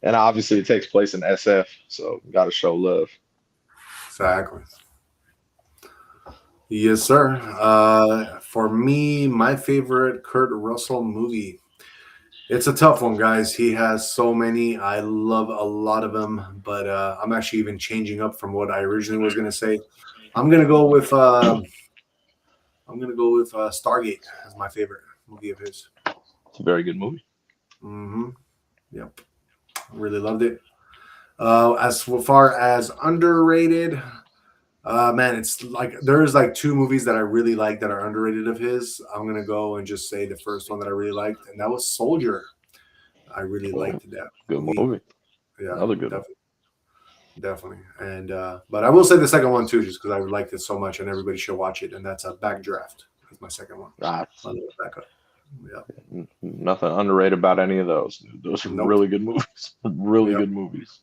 And obviously it takes place in SF, so got to show love. exactly. Yes, sir. For me, my favorite Kurt Russell movie. It's a tough one, guys. He has so many. I love a lot of them, but I'm actually even changing up from what I originally was gonna say. I'm gonna go with Stargate as my favorite movie of his. It's a very good movie. Mm-hmm. Yep. Really loved it. As far as underrated, man, it's like there's like two movies that I really like that are underrated of his. I'm gonna go and just say the first one that I really liked, and that was Soldier. I really liked that Good movie. Yeah, Another good one. definitely. And but I will say the second one too, just because I liked it so much, and everybody should watch it. And that's a Backdraft. That's my second one. Ah, I love Backup. Yeah. nothing underrated about any of those. Those are Nope. really good movies. Really Yep. good movies.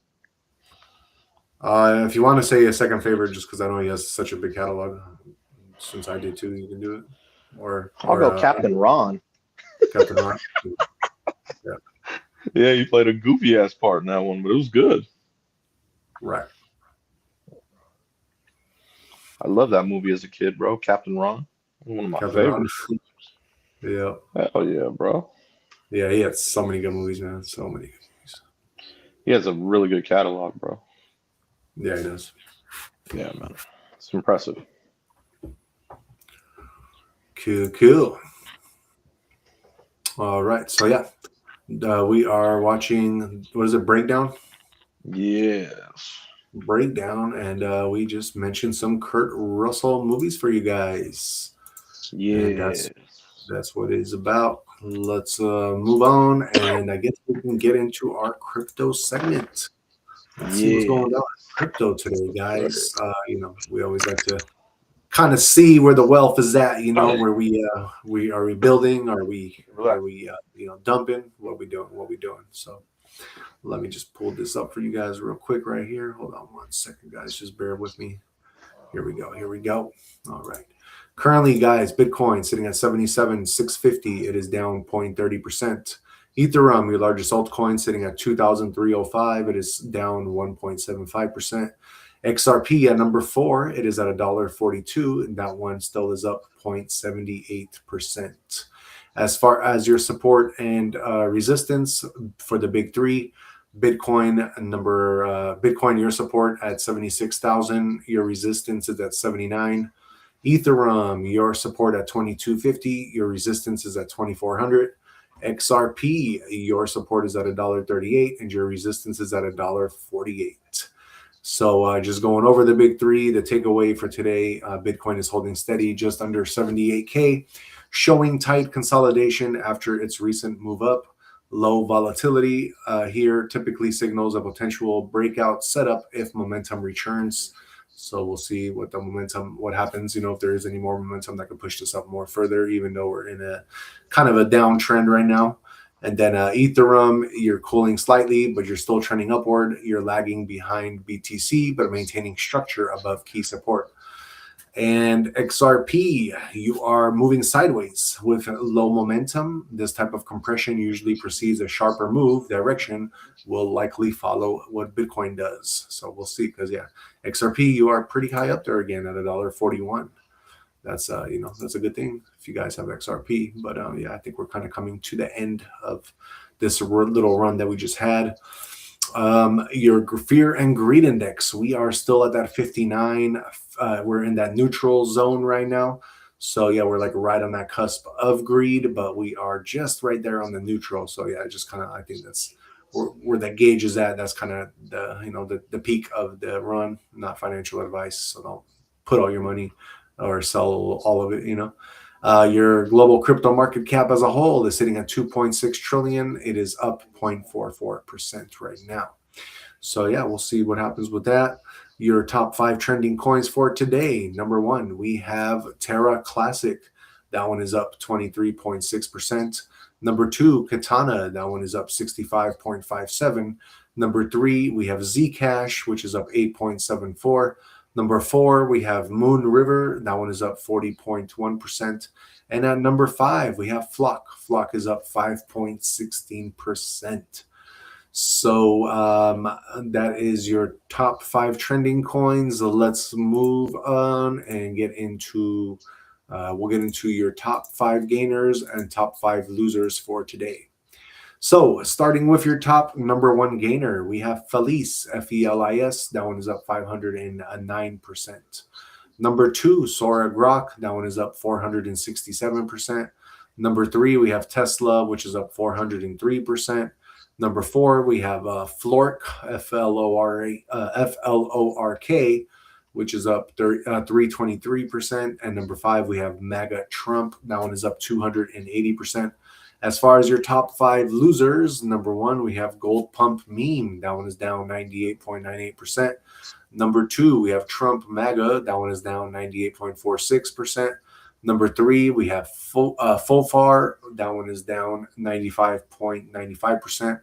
If you want to say a second favorite, just because I know he has such a big catalog, since I did too, you can do it. I'll go Captain Ron. Captain Ron. Yeah, you played a goofy ass part in that one, but it was good. Right. I love that movie as a kid, bro. Captain Ron. One of my Captain favorites. Ron. Yeah. Hell yeah, bro. Yeah, he had so many good movies, man. So many good movies. He has a really good catalog, bro. Yeah, he does. Yeah, man. It's impressive. Cool. All right. So, yeah. We are watching, what is it, Breakdown? Yes. Breakdown. And we just mentioned some Kurt Russell movies for you guys. And that's what it is about. Let's move on, and I guess we can get into our crypto segment. Let's see what's going on in crypto today, guys. We always like to kind of see where the wealth is at. Where we are we building? Are we dumping? What we doing? So let me just pull this up for you guys real quick right here. Hold on 1 second, guys. Just bear with me. Here we go. All right. Currently, guys, Bitcoin sitting at 77,650. It is down 0.30%. Ethereum, your largest altcoin, sitting at 2,305. It is down 1.75%. XRP at number 4. It is at $1.42, and that one still is up 0.78%. As far as your support and resistance for the big three, Bitcoin, your support at 76,000. Your resistance is at 79. Ethereum, your support at 2250, your resistance is at 2400. XRP, your support is at $1.38, and your resistance is at $1.48. So just going over the big three, the takeaway for today, Bitcoin is holding steady just under 78K, showing tight consolidation after its recent move up. Low volatility here typically signals a potential breakout setup if momentum returns. So we'll see what happens, if there is any more momentum that could push this up more further, even though we're in a kind of a downtrend right now. And then Ethereum, you're cooling slightly, but you're still trending upward. You're lagging behind BTC, but maintaining structure above key support. And XRP, you are moving sideways with low momentum. This type of compression usually precedes a sharper move. Direction will likely follow what Bitcoin does. So we'll see, because XRP, you are pretty high up there again at $1.41. That's that's a good thing if you guys have XRP. But I think we're kind of coming to the end of this little run that we just had. Your fear and greed index, we are still at that 59. We're in that neutral zone right now. So yeah, we're like right on that cusp of greed, but we are just right there on the neutral. So yeah, just kind of, I think that's where that gauge is at. That's kind of the peak of the run. Not financial advice, so don't put all your money or sell all of it. Your global crypto market cap as a whole is sitting at 2.6 trillion. It is up 0.44% right now. So yeah, we'll see what happens with that. Your top 5 trending coins for today. Number 1, we have Terra Classic. That one is up 23.6%. Number 2, Katana. That one is up 65.57. Number 3, we have Zcash, which is up 8.74. Number 4, we have Moon River. That one is up 40.1%. And at number 5, we have Flock. Flock is up 5.16%. So that is your top 5 trending coins. Let's move on and get into, we'll get into your top 5 gainers and top 5 losers for today. So starting with your top number 1 gainer, we have Felice, Felis. That one is up 509%. Number 2, Sora Grok. That one is up 467%. Number 3, we have Tesla, which is up 403%. Number 4, we have Flork, Flork, which is up 323%. And number 5, we have MAGA Trump. That one is up 280%. As far as your top 5 losers, number 1, we have Gold Pump Meme. That one is down 98.98%. Number 2, we have Trump MAGA. That one is down 98.46%. Number 3, we have Fofar. That one is down 95.95%.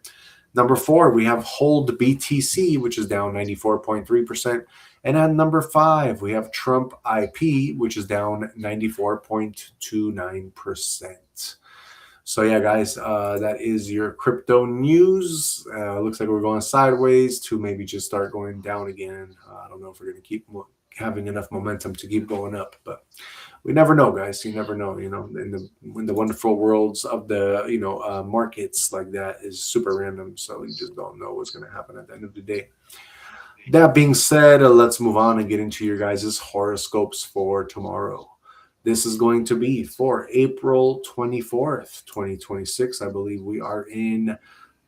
Number 4, we have Hold BTC, which is down 94.3%. And at number 5, we have Trump IP, which is down 94.29%. So yeah, guys, that is your crypto news. Looks like we're going sideways to maybe just start going down again. I don't know if we're going to keep having enough momentum to keep going up, but we never know, guys. You never know, in the wonderful worlds of the, markets, like that is super random. So you just don't know what's going to happen at the end of the day. That being said, let's move on and get into your guys' horoscopes for tomorrow. This is going to be for April 24th, 2026. I believe we are in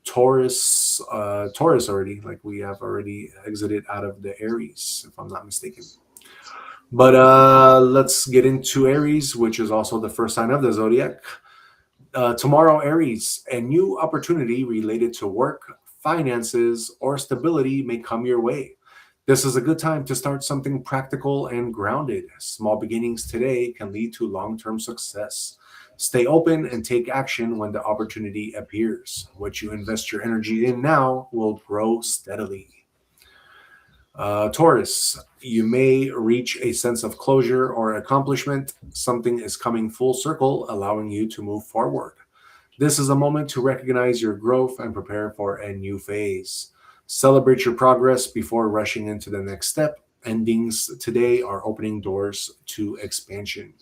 Taurus already. Like we have already exited out of the Aries, if I'm not mistaken. But let's get into Aries, which is also the first sign of the zodiac. Tomorrow, Aries, a new opportunity related to work, finances, or stability may come your way. This is a good time to start something practical and grounded. Small beginnings today can lead to long-term success. Stay open and take action when the opportunity appears. What you invest your energy in now will grow steadily. Taurus, you may reach a sense of closure or accomplishment. Something is coming full circle, allowing you to move forward. This is a moment to recognize your growth and prepare for a new phase. Celebrate your progress before rushing into the next step. Endings today are opening doors to expansion.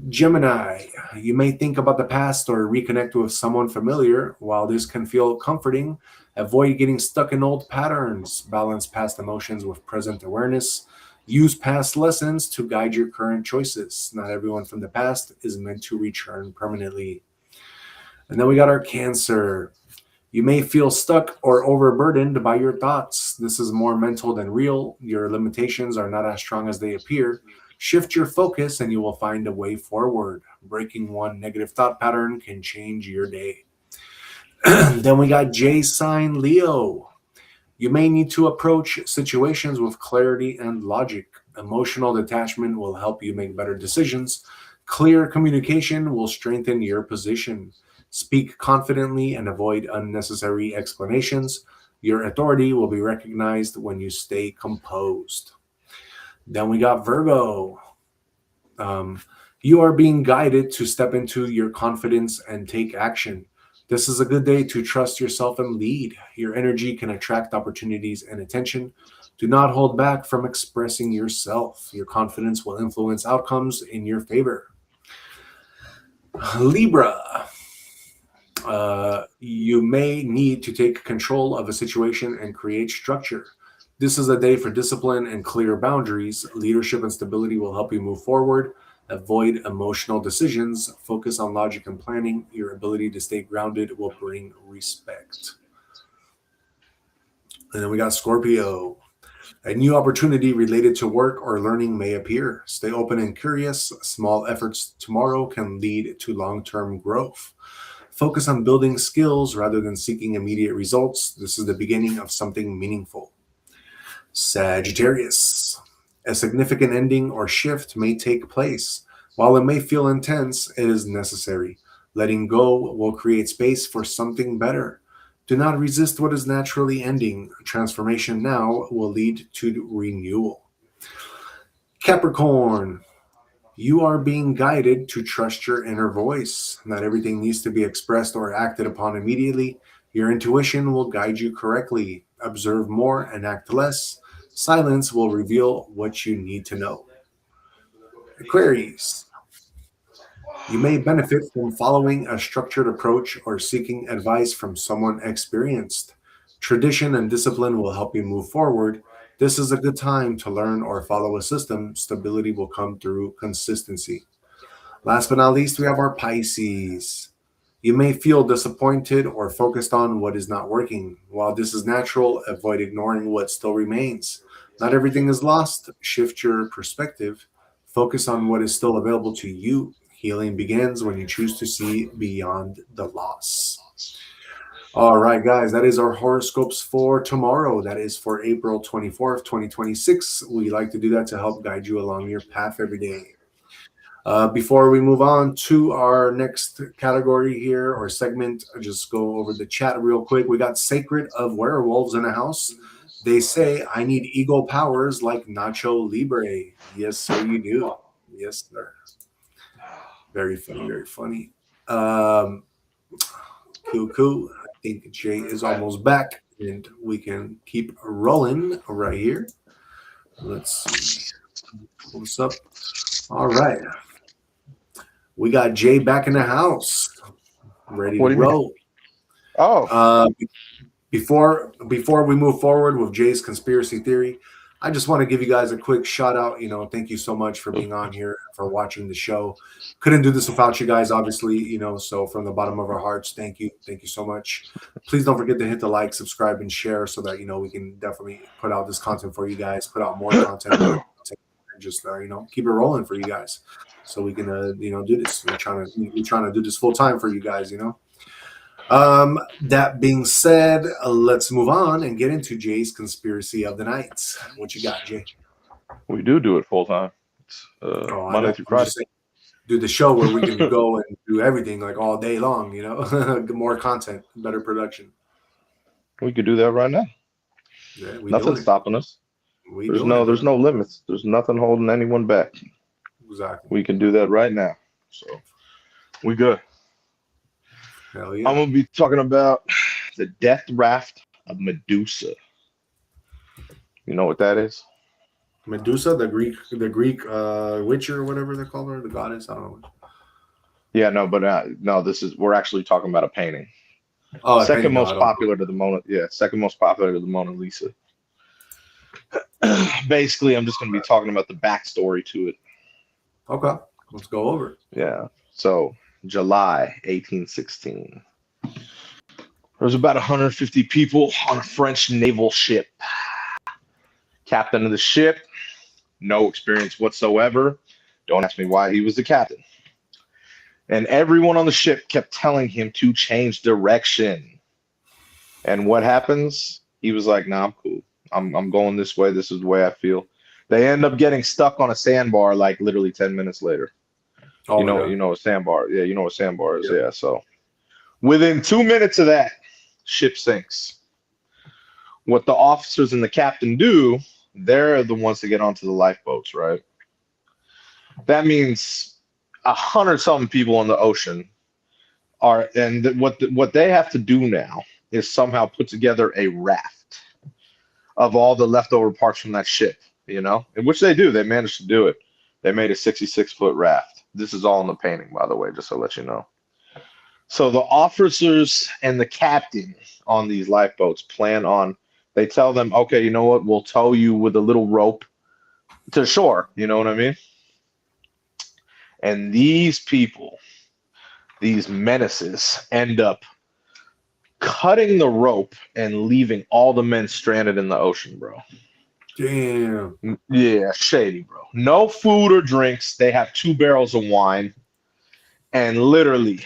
Gemini, you may think about the past or reconnect with someone familiar. While this can feel comforting, avoid getting stuck in old patterns. Balance past emotions with present awareness. Use past lessons to guide your current choices. Not everyone from the past is meant to return permanently. And then we got our Cancer. You may feel stuck or overburdened by your thoughts. This is more mental than real. Your limitations are not as strong as they appear. Shift your focus and you will find a way forward. Breaking one negative thought pattern can change your day. Then we got J sign Leo. You may need to approach situations with clarity and logic. Emotional detachment will help you make better decisions. Clear communication will strengthen your position. Speak confidently and avoid unnecessary explanations. Your authority will be recognized when you stay composed. Then we got Virgo. You are being guided to step into your confidence and take action. This is a good day to trust yourself and lead. Your energy can attract opportunities and attention. Do not hold back from expressing yourself. Your confidence will influence outcomes in your favor. Libra. You may need to take control of a situation and create structure. This is a day for discipline and clear boundaries. Leadership and stability will help you move forward. Avoid emotional decisions. Focus on logic and planning. Your ability to stay grounded will bring respect. And then we got Scorpio. A new opportunity related to work or learning may appear. Stay open and curious. Small efforts tomorrow can lead to long-term growth. Focus on building skills rather than seeking immediate results. This is the beginning of something meaningful. Sagittarius. A significant ending or shift may take place. While it may feel intense, it is necessary. Letting go will create space for something better. Do not resist what is naturally ending. Transformation now will lead to renewal. Capricorn. You are being guided to trust your inner voice. Not everything needs to be expressed or acted upon immediately. Your intuition will guide you correctly. Observe more and act less. Silence will reveal what you need to know. Aquarius. You may benefit from following a structured approach or seeking advice from someone experienced. Tradition and discipline will help you move forward. This is a good time to learn or follow a system. Stability will come through consistency. Last but not least, we have our Pisces. You may feel disappointed or focused on what is not working. While this is natural, avoid ignoring what still remains. Not everything is lost. Shift your perspective. Focus on what is still available to you. Healing begins when you choose to see beyond the loss. All right, guys, that is our horoscopes for tomorrow. That is for April 24th, 2026. We like to do that to help guide you along your path every day. Before we move on to our next category here or segment, I'll just go over the chat real quick. We got Sacred of Werewolves in the house. They say, I need ego powers like Nacho Libre. Yes, sir, you do. Yes, sir. Very funny, very funny. Cool. I think Jay is almost back, and we can keep rolling right here. Let's see. What's up? All right. We got Jay back in the house, ready to roll. Oh. Before we move forward with Jay's conspiracy theory, I just want to give you guys a quick shout out. Thank you so much for being on here, for watching the show. Couldn't do this without you guys, obviously, so from the bottom of our hearts, thank you so much. Please don't forget to hit the like, subscribe, and share so that we can definitely put out this content for you guys, put out more content, and just keep it rolling for you guys, so we can do this. We're trying to do this full time for you guys. That being said, let's move on and get into Jay's conspiracy of the night. What you got, Jay? We do it full time. It's Monday through Friday. Do the show where we can go and do everything like all day long, more content, better production. We could do that right now. Yeah, nothing's stopping us. There's no limits. There's nothing holding anyone back. Exactly. We can do that right now. So we good. Hell yeah. I'm gonna be talking about the death raft of Medusa. You know what that is? Medusa, the Greek witcher or whatever they call her, the goddess. I don't know. Yeah, no, but we're actually talking about a painting. Oh, second most popular to the Mona Lisa. Basically, I'm just going to be talking about the backstory to it. Okay, let's go over it. Yeah. So, July 1816. There was about 150 people on a French naval ship. Captain of the ship, no experience whatsoever. Don't ask me why he was the captain. And everyone on the ship kept telling him to change direction. And what happens? He was like, nah, I'm cool. I'm going this way. This is the way I feel. They end up getting stuck on a sandbar like literally 10 minutes later. Oh, you know a sandbar. Yeah, you know what a sandbar is. Yeah. So within 2 minutes of that, ship sinks. What the officers and the captain do, they're the ones that get onto the lifeboats, right? That means 100-something people on the ocean are, and what they have to do now is somehow put together a raft of all the leftover parts from that ship, in which they do. They managed to do it. They made a 66-foot raft. This is all in the painting, by the way, just to let you know. So the officers and the captain on these lifeboats they tell them, okay, you know what? We'll tow you with a little rope to shore. You know what I mean? And these people, these menaces, end up cutting the rope and leaving all the men stranded in the ocean, bro. Damn. Yeah, shady, bro. No food or drinks. They have 2 barrels of wine. And literally,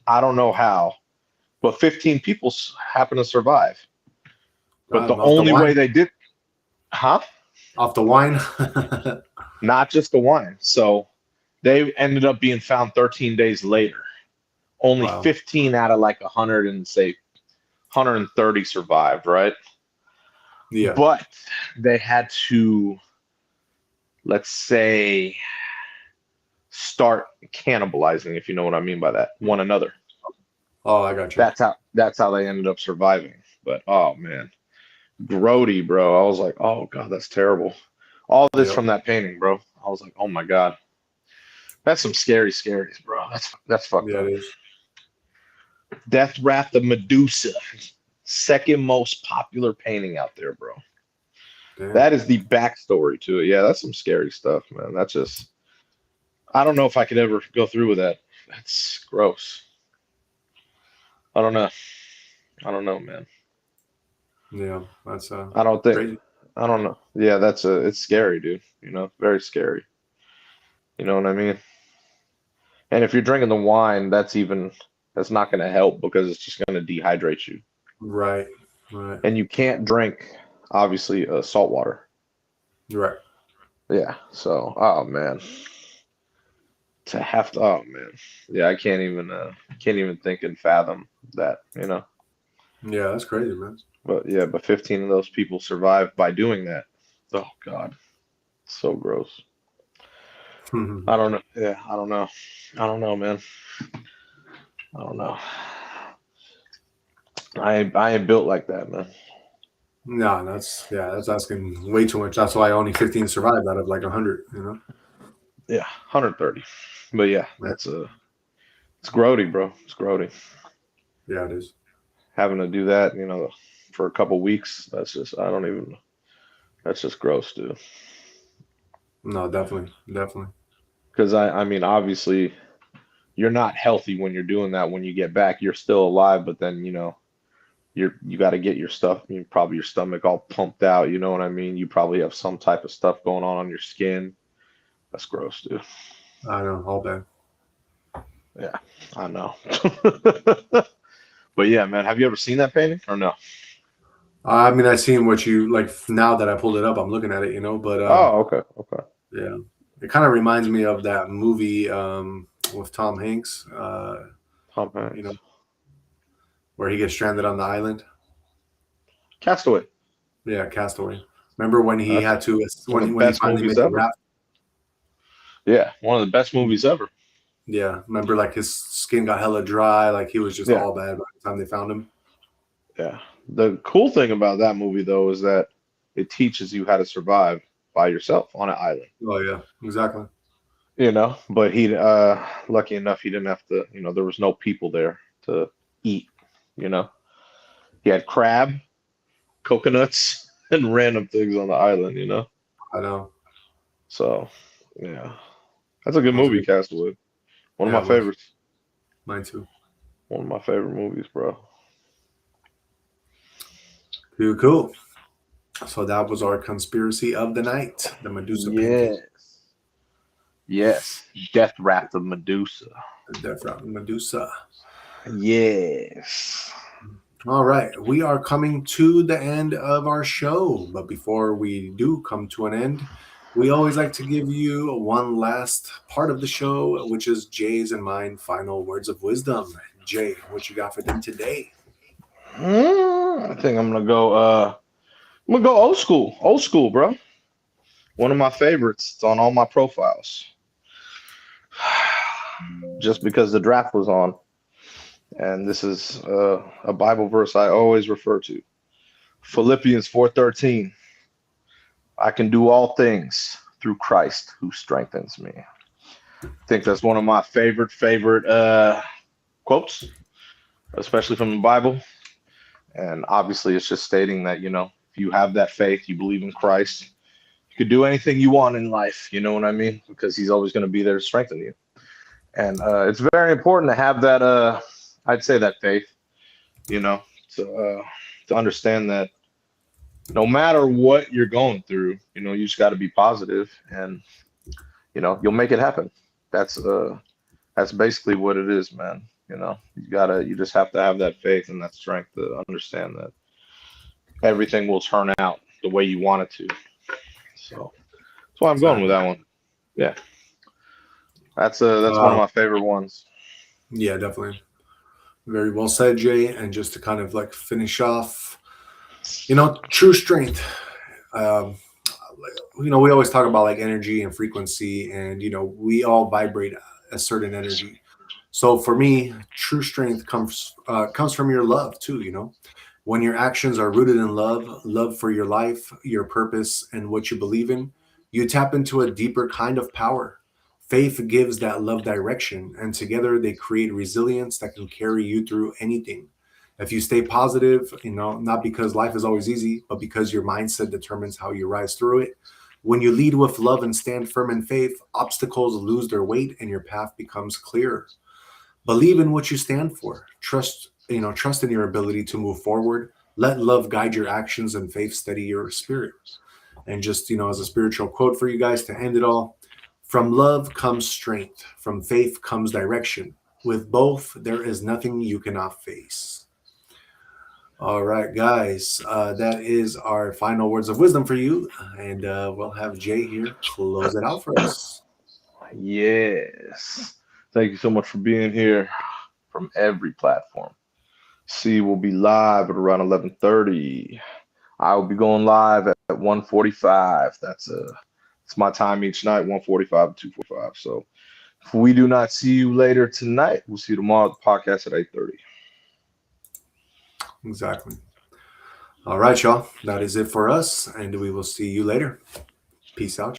I don't know how, but 15 people happen to survive. But the Off the only way wine? they did, huh? Off the wine? Not just the wine. So they ended up being found 13 days later. Only Wow. 15 out of like 100 and say 130 survived, right? Yeah. But they had to, let's say, start cannibalizing, if you know what I mean by that, one another. Oh, I got you. That's how they ended up surviving. But oh man, grody, bro. I was like, oh god, that's terrible. All this Yep. from that painting, bro. I was like, oh my god, that's some scary scaries, bro. That's fucked Yeah, up. it is. Death Raft of Medusa, second most popular painting out there, bro. Damn. That is the backstory to it. Yeah, that's some scary stuff, man. That's just, I don't know if I could ever go through with that. That's gross. I don't know, man. Yeah, that's I don't think. crazy. I don't know. Yeah, it's scary, dude. You know, very scary. You know what I mean? And if you're drinking the wine, that's not going to help because it's just going to dehydrate you. Right. Right. And you can't drink, obviously, salt water. Right. Yeah. So, oh man, oh man, yeah, I can't even think and fathom that. You know. Yeah, that's crazy, man. But yeah, 15 of those people survived by doing that. Oh God, so gross. I don't know. Yeah, I don't know. I don't know, man. I don't know. I ain't built like that, man. No, that's asking way too much. That's why only 15 survived out of like 100. You know. Yeah, 130. But yeah, it's grody, bro. It's grody. Yeah, it is. Having to do that, for a couple weeks. That's just that's just gross, dude. No, definitely. Because I mean, obviously, you're not healthy when you're doing that. When you get back, you're still alive, but then you got to get your stuff. Probably your stomach all pumped out. You know what I mean? You probably have some type of stuff going on your skin. That's gross, dude. I know, all bad. Yeah, I know. But yeah, man, have you ever seen that painting or no? I mean, I seen what you like now that I pulled it up. I'm looking at it, but Oh, okay. yeah, it kind of reminds me of that movie with Tom Hanks. Tom Hanks. Where he gets stranded on the island. Castaway. Yeah, Castaway. Remember when he had to one of the when he best finally movies made the ever. raft? Yeah, one of the best movies ever. Yeah, remember like his skin got hella dry, like he was just Yeah. all bad by the time they found him. Yeah. The cool thing about that movie though is that it teaches you how to survive by yourself on an island. Oh yeah, exactly. But he lucky enough he didn't have to, there was no people there to eat, He had crab, coconuts, and random things on the island, I know. So, yeah. That's a good movie, Castaway. One of Yeah, my it was. favorites. Mine too. One of my favorite movies, bro. Cool. So that was our conspiracy of the night, the Medusa painting. Yes. Death Raft of Medusa. The Death Raft of Medusa. Yes. All right, we are coming to the end of our show, but before we do come to an end, we always like to give you one last part of the show, which is Jay's and mine final words of wisdom. Jay, what you got for them today? I think I'm gonna go old school, bro. One of my favorites. It's on all my profiles. Just because the draft was on. And this is a Bible verse I always refer to. Philippians 4:13. I can do all things through Christ who strengthens me. I think that's one of my favorite quotes. especially from the Bible. And obviously, it's just stating that, if you have that faith, you believe in Christ, you could do anything you want in life. You know what I mean? Because he's always going to be there to strengthen you. And it's very important to have that, I'd say that faith, to understand that no matter what you're going through, you just got to be positive and, you'll make it happen. That's basically what it is, man. You just have to have that faith and that strength to understand that everything will turn out the way you want it to. So that's why I'm going with that one. Yeah. That's one of my favorite ones. Yeah, definitely. Very well said, Jay. And just to kind of like finish off, true strength. We always talk about like energy and frequency, and we all vibrate a certain energy. So for me, true strength comes from your love too. When your actions are rooted in love for your life, your purpose, and what you believe in, you tap into a deeper kind of power. Faith gives that love direction, and together they create resilience that can carry you through anything. If you stay positive, not because life is always easy, but because your mindset determines how you rise through it. When you lead with love and stand firm in faith, obstacles lose their weight and your path becomes clearer. Believe in what you stand for. Trust in your ability to move forward. Let love guide your actions and faith steady your spirit. And just, as a spiritual quote for you guys to end it all, from love comes strength. From faith comes direction. With both, there is nothing you cannot face. All right, guys, that is our final words of wisdom for you. And we'll have Jay here close it out for us. Yes. Thank you so much for being here from every platform. See, we'll be live at around 11:30. I will be going live at 1:45. It's my time each night, 1:45 to 2:45. So if we do not see you later tonight, we'll see you tomorrow at the podcast at 8:30. Exactly. All right, y'all. That is it for us, and we will see you later. Peace out.